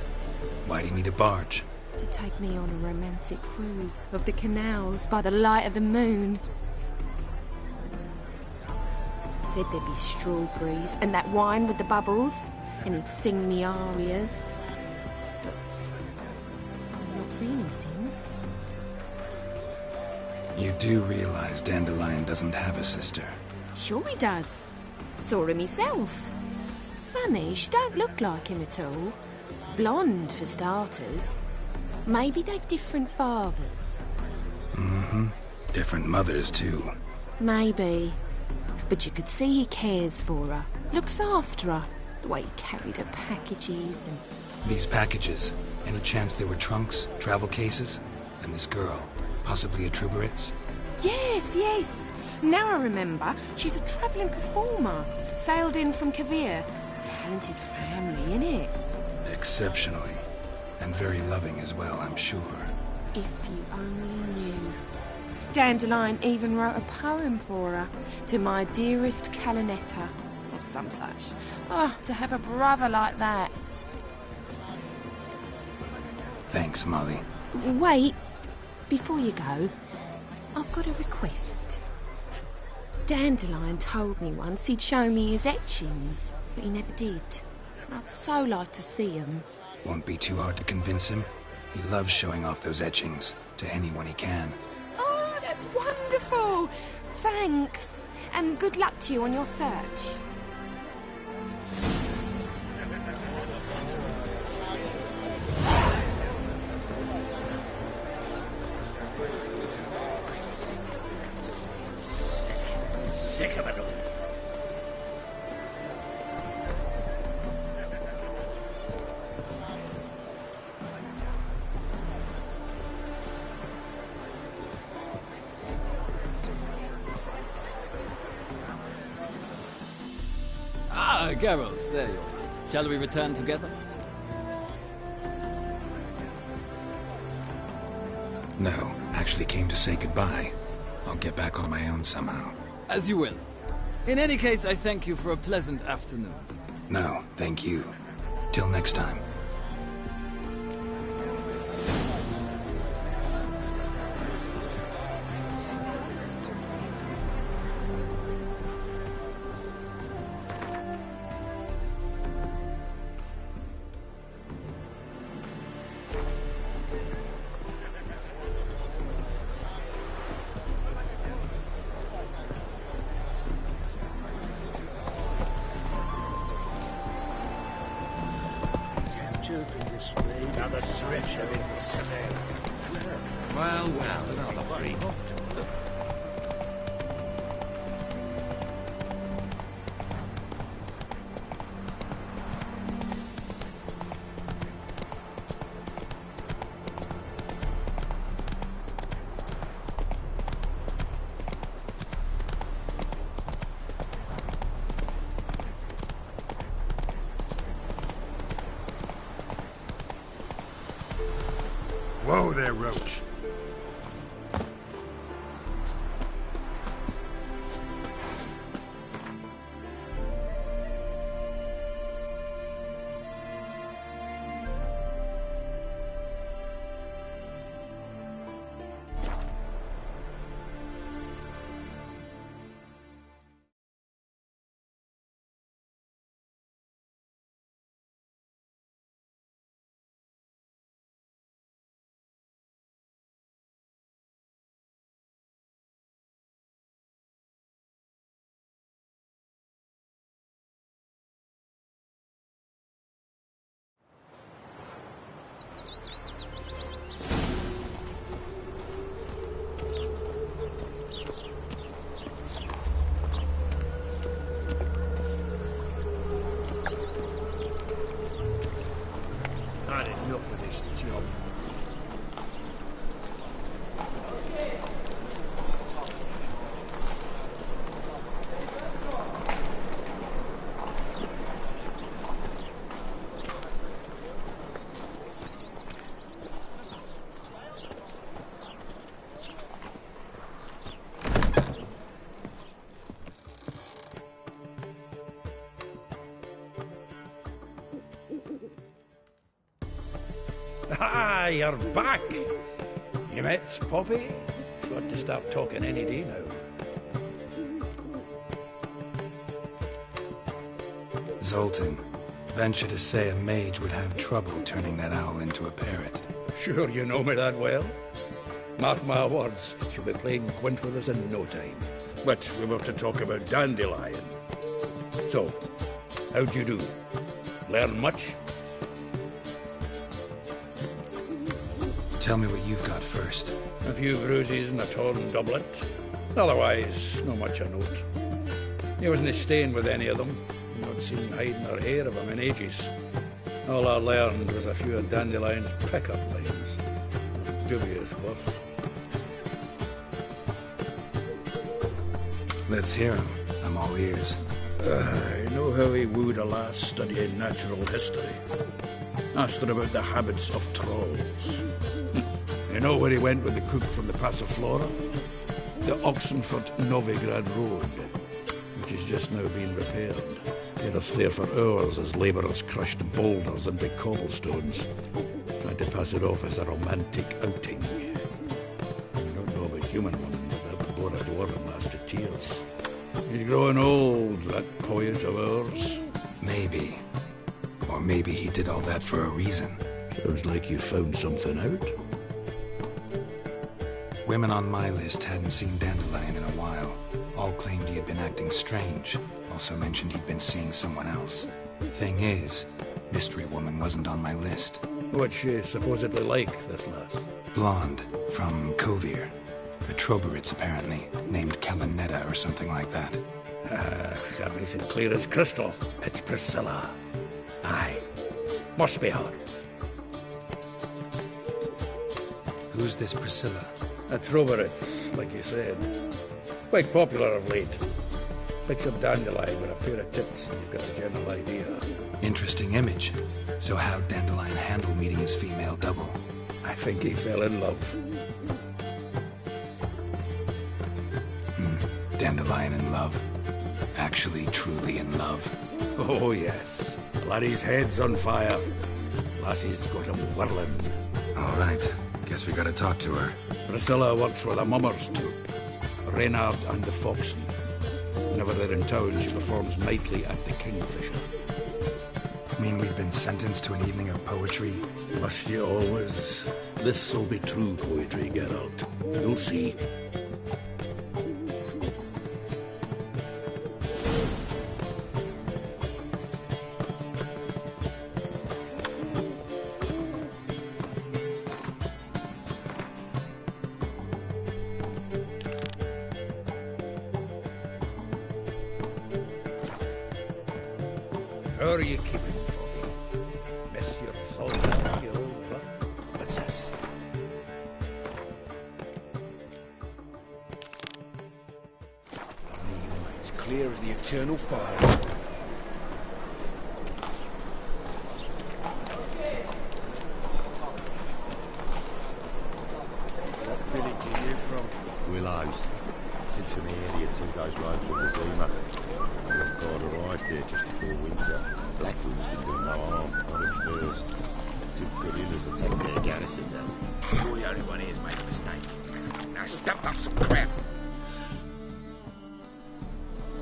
Why do you need a barge? To take me on a romantic cruise of the canals by the light of the moon. Said there'd be strawberries and that wine with the bubbles, and he'd sing me arias. But I've not seen him since. You do realize Dandelion doesn't have a sister? Sure he does. Saw him myself. Funny, she don't look like him at all. Blonde, for starters. Maybe they've different fathers. Mm-hmm. Different mothers, too. Maybe. But you could see he cares for her. Looks after her. The way he carried her packages and... These packages, any chance they were trunks, travel cases? And this girl, possibly a Truberitz? Yes, yes. Now I remember, she's a travelling performer. Sailed in from Kavir. Talented family, innit? Exceptionally. And very loving as well, I'm sure. If you only knew. Dandelion even wrote a poem for her. To my dearest Calinetta. Or some such. Oh, to have a brother like that. Thanks, Molly. Wait. Before you go, I've got a request. Dandelion told me once he'd show me his etchings, but he never did. I'd so like to see them. Won't be too hard to convince him. He loves showing off those etchings to anyone he can. Oh, that's wonderful! Thanks. And good luck to you on your search. Sick of it all. Ah, Geralt, there you are. Shall we return together? No, actually came to say goodbye. I'll get back on my own somehow. As you will. In any case, I thank you for a pleasant afternoon. No, thank you. Till next time. Another treachery to Smith. Well, another free Whoa there, Roach. Ah, you're back. You met Poppy? She ought to start talking any day now. Zoltan, venture to say a mage would have trouble turning that owl into a parrot. Sure you know me that well? Mark my words, she'll be playing quint with us in no time. But we were to talk about Dandelion. So, how'd you do? Learn much? Tell me what you've got first. A few bruises and a torn doublet. Otherwise, not much of note. He wasn't staying with any of them. Not seen hiding or hair of him in ages. All I learned was a few of Dandelion's pick-up lines. Dubious worth. Let's hear him. I'm all ears. I know how he wooed a lass studying natural history. Asked her about the habits of trolls. You know where he went with the cook from the Passiflora? The Oxenfurt-Novigrad Road, which is just now being repaired. He had us there for hours as labourers crushed boulders into cobblestones, trying to pass it off as a romantic outing. I don't know about human women, but that bore a dwarven lass to tears. He's growing old, that poet of ours. Maybe. Or maybe he did all that for a reason. Sounds like you found something out. Women on my list hadn't seen Dandelion in a while. All claimed he had been acting strange. Also mentioned he'd been seeing someone else. Thing is, Mystery Woman wasn't on my list. What's she supposedly like, this lass? Blonde, from Kovir. A Troberitz, apparently, named Kalanetta or something like that. That makes it clear as crystal. It's Priscilla. Aye. Must be her. Who's this Priscilla? A Troberitz, like you said. Quite popular of late. Picks up Dandelion with a pair of tits and you've got a general idea. Interesting image. So how'd Dandelion handle meeting his female double? I think he fell in love. Dandelion in love. Actually, truly in love. Oh, yes. Laddie's head's on fire. Lassie's got him whirling. All right. Guess we gotta talk to her. Priscilla works for the Mummers troupe. Reynard and the Foxen. Whenever they're in town, she performs nightly at the Kingfisher. Mean we've been sentenced to an evening of poetry? Must you always? This'll be true poetry, Geralt. You'll see. How are you keeping, Bobby? Miss your soldier, your old blood? What's this? It's clear as the eternal fire. What village are you from? Willows. It's into the area 2 days' ride from the Zima. The North Guard arrived there just before winter. Blackwood's didn't do no harm on it first. Two guerrillas attacked their garrison down. You're the only one here's made a mistake. Now step up some crap.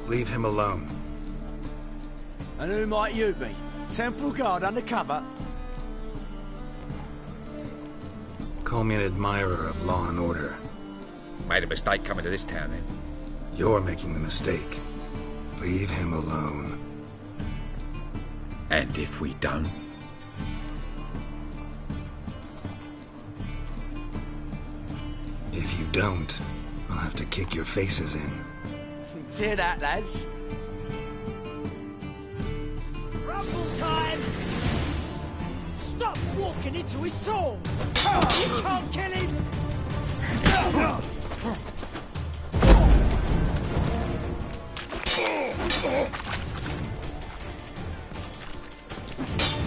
Leave him alone. And who might you be? Temple Guard undercover? Call me an admirer of law and order. Made a mistake coming to this town, then. You're making the mistake. Leave him alone. And if we don't? If you don't, I'll have to kick your faces in. Hear that, lads? Rumble time! Stop walking into his soul! You can't kill him!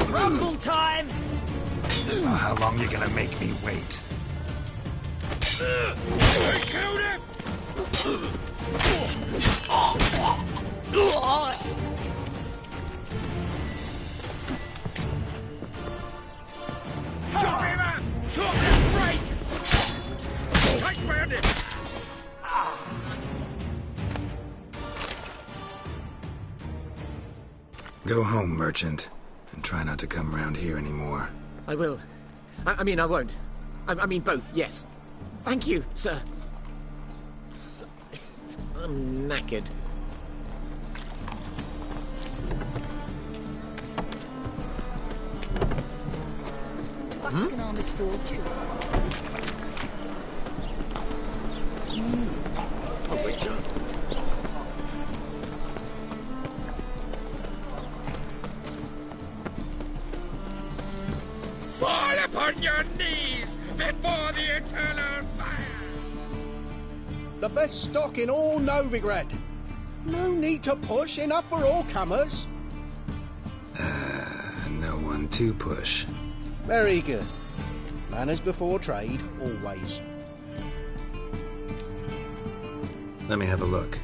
Rumble time! How long you gonna make me wait? I killed him! Chop him Go home, merchant, and try not to come round here anymore. I will. I mean, I won't. I mean, both, yes. Thank you, sir. I'm knackered. Baskin-Armor's fortune. A witcher. Fall upon your knees before the eternal fire! The best stock in all Novigrad. No need to push, enough for all comers. No one to push. Very good. Manners before trade, always. Let me have a look.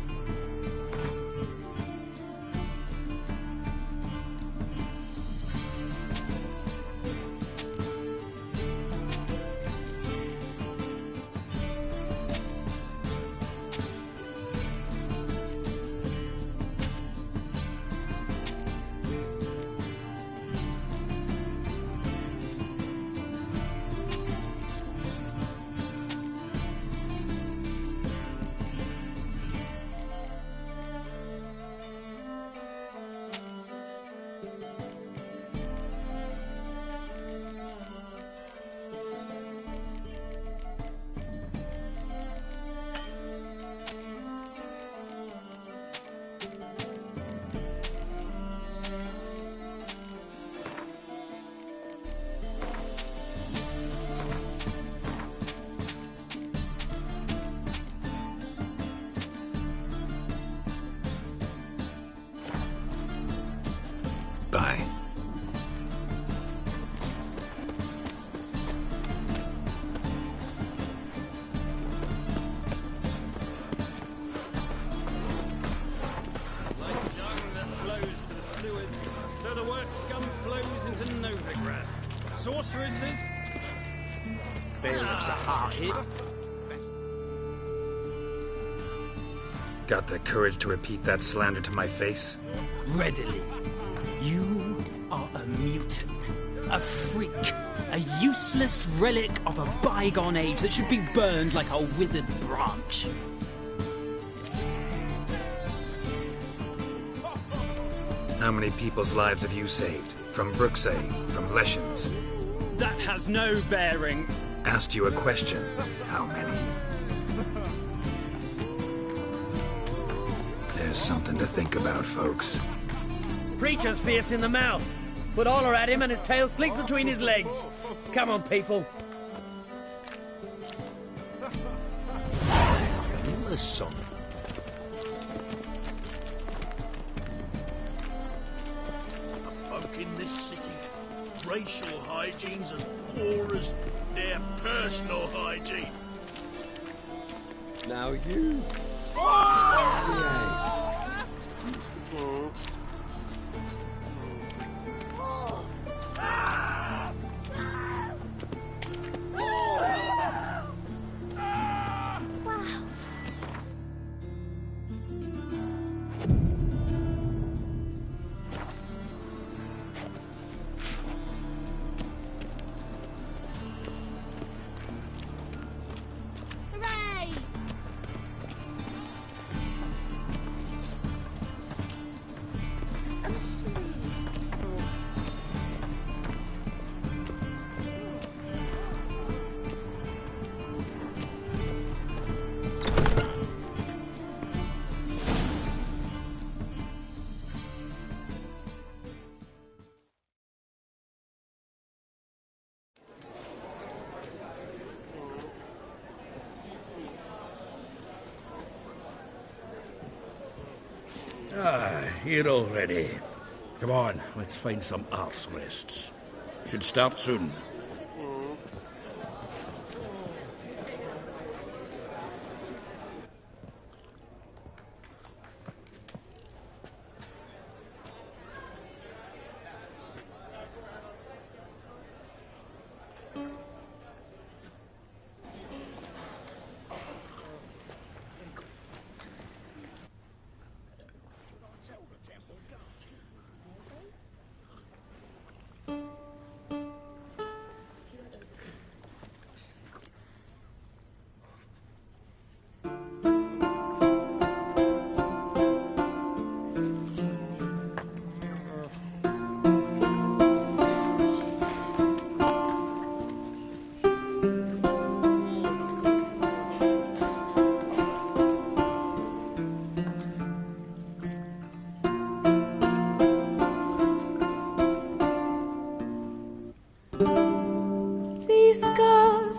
Bye. Like dung that flows to the sewers, so the worst scum flows into Novigrad. Sorceresses... Bailiff's a harsh man. Got the courage to repeat that slander to my face? Readily. You are a mutant, a freak, a useless relic of a bygone age that should be burned like a withered branch. How many people's lives have you saved? From Brooksay, from Leshens? That has no bearing. Asked you a question. How many? There's something to think about, folks. Preacher's fierce in the mouth. Put holler at him and his tail slicks between his legs. Come on, people. Miller's son. The folk in this city, racial hygiene's as poor as their personal hygiene. Now you. Hooray! Here already. Come on, let's find some arse rests. Should start soon.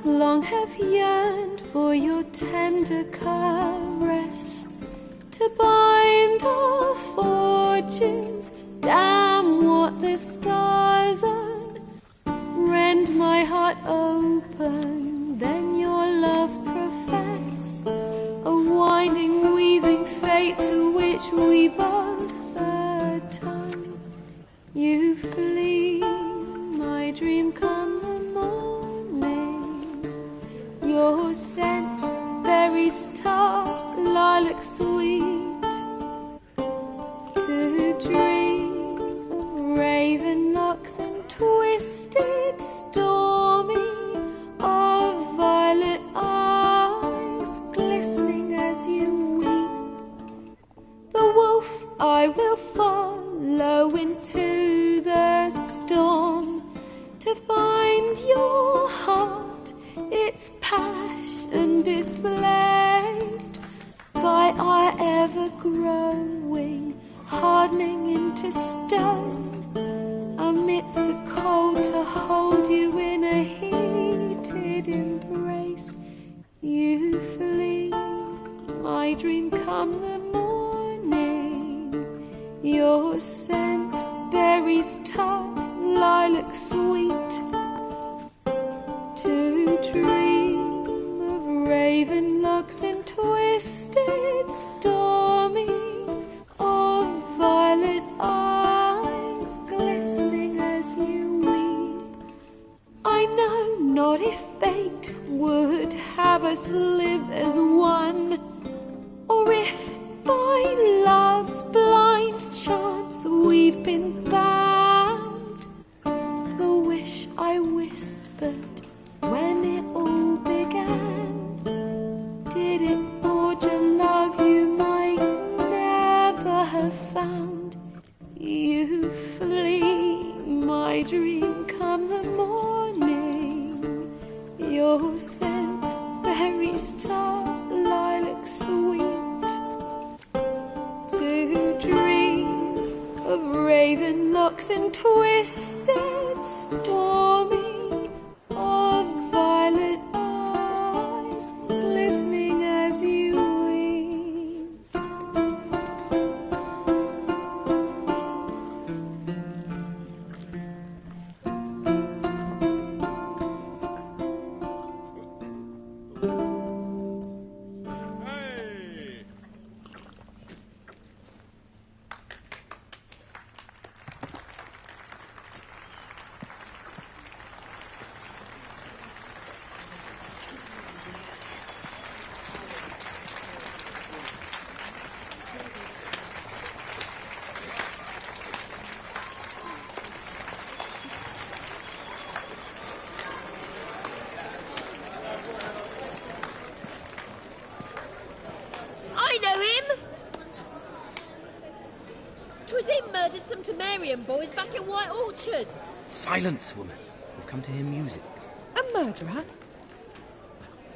long have yearned for your tender caress, to bind our fortunes. Damn what the stars are. Rend my heart open, then your love profess, a winding, weaving fate to which we both atone. You flee, my dream come the morning. Your scent, berries tart, lilac sweet, to dream of raven locks and twisted, stormy, of violet eyes glistening as you weep. The wolf I will follow into the storm, to find your heart, its passion displaced by our ever-growing, hardening into stone, amidst the cold to hold you in a heated embrace. You flee, my dream come the morning, your scent, berries tart, lilac sweet, to dream of raven locks and twisted, stormy, of violet eyes glistening as you weep. I know not if fate would have us live as one, or if by love's blind chance we've been bound. The wish I whispered when it all began, did it forge a love you might never have found? You flee, my dream come the morning, your scent, berries tart, lilac sweet, to dream of raven locks and twisted, stormy, of violet eyes glistening as you weep. I know him! 'Twas him murdered some Temerian boys back in White Orchard. Silence, woman. We've come to hear music. A murderer?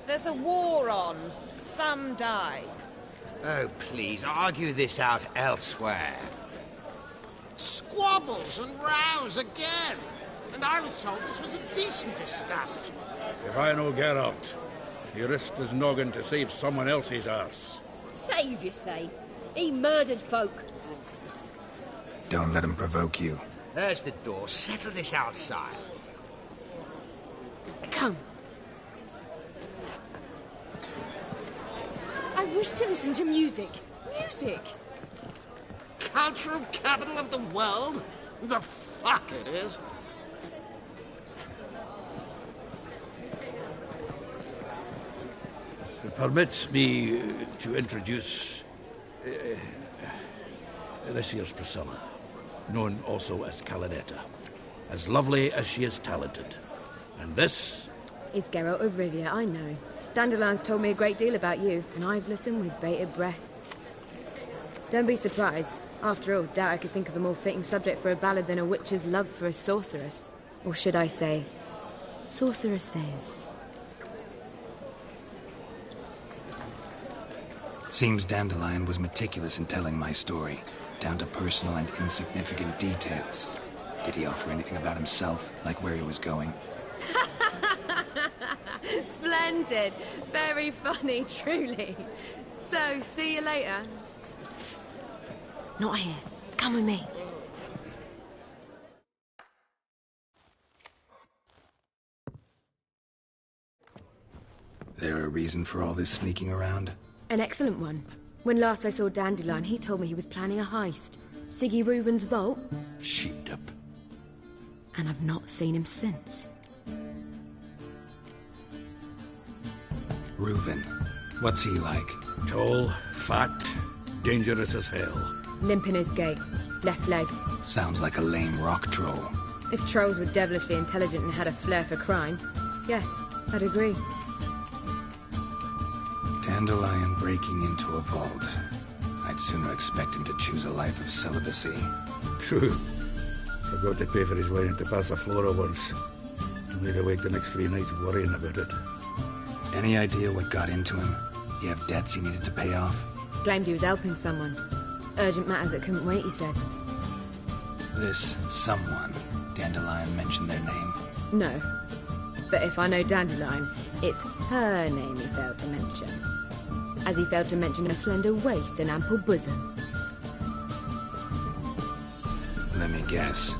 There's a war on. Some die. Oh, please, argue this out elsewhere. Squabbles and rows again. And I was told this was a decent establishment. If I know Geralt, he risked his noggin to save someone else's arse. Save, you say? He murdered folk. Don't let him provoke you. There's the door. Settle this outside. Come. I wish to listen to music. Music! Cultural capital of the world? The fuck it is. Permit me to introduce this here's Priscilla, known also as Calinetta, as lovely as she is talented. And this is Geralt of Rivia, I know. Dandelion's told me a great deal about you, and I've listened with bated breath. Don't be surprised. After all, doubt I could think of a more fitting subject for a ballad than a witch's love for a sorceress. Or should I say, sorceresses. Seems Dandelion was meticulous in telling my story, down to personal and insignificant details. Did he offer anything about himself, like where he was going? Splendid. Very funny, truly. So, see you later. Not here. Come with me. There a reason for all this sneaking around? An excellent one. When last I saw Dandelion, he told me he was planning a heist. Siggy Reuven's vault. Sheepdip. And I've not seen him since. Reuven. What's he like? Tall, fat, dangerous as hell. Limp in his gait. Left leg. Sounds like a lame rock troll. If trolls were devilishly intelligent and had a flair for crime, yeah, I'd agree. Dandelion breaking into a vault. I'd sooner expect him to choose a life of celibacy. True. Forgot to pay for his way into Parte Flores once. Made awake the next 3 nights worrying about it. Any idea what got into him? You have debts he needed to pay off? Claimed he was helping someone. Urgent matter that couldn't wait, he said. This someone, Dandelion mentioned their name? No. But if I know Dandelion, it's her name he failed to mention. As he failed to mention a slender waist and ample bosom. Let me guess.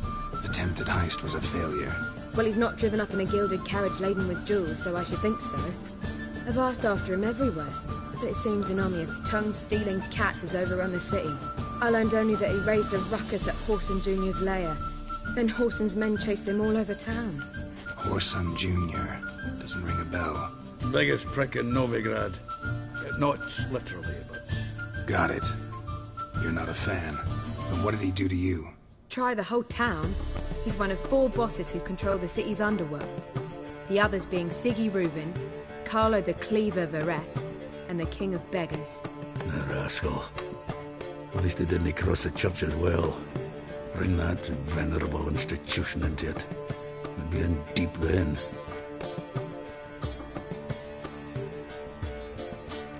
Attempted heist was a failure. Well, he's not driven up in a gilded carriage laden with jewels, so I should think so. I've asked after him everywhere, but it seems an army of tongue-stealing cats has overrun the city. I learned only that he raised a ruckus at Horson Jr.'s lair. Then Horson's men chased him all over town. Horson Jr. Doesn't ring a bell. Biggest prick in Novigrad. Not literally, but... Got it. You're not a fan. But what did he do to you? Try the whole town. He's one of 4 bosses who control the city's underworld. The others being Siggy Reuven, Carlo the Cleaver Varese, and the King of Beggars. The rascal. At least he didn't cross the church as well. Bring that venerable institution into it. We'd be in deep then.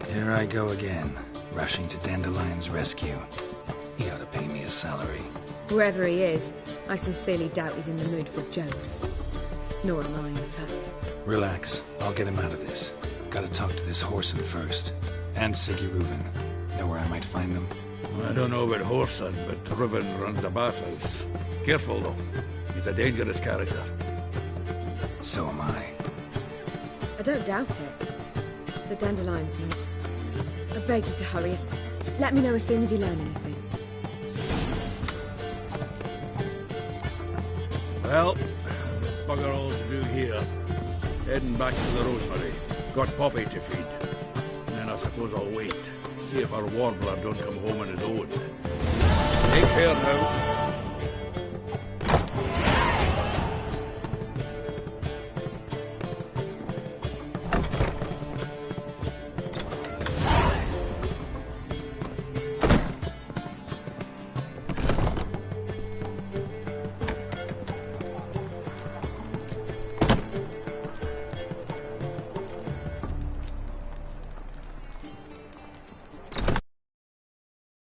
Here I go again, rushing to Dandelion's rescue. He ought to pay me a salary. Whoever he is, I sincerely doubt he's in the mood for jokes. Nor am I, in fact. Relax. I'll get him out of this. Gotta talk to this Horson first. And Siggy Reuven. Know where I might find them? I don't know about Horson, but Reuven runs the bathhouse. Careful, though. He's a dangerous character. So am I. I don't doubt it. But Dandelion's not. I beg you to hurry. Let me know as soon as you learn anything. Well, bugger all to do here. Heading back to the Rosemary. Got Poppy to feed. And then I suppose I'll wait. See if our warbler don't come home on his own. Take care now.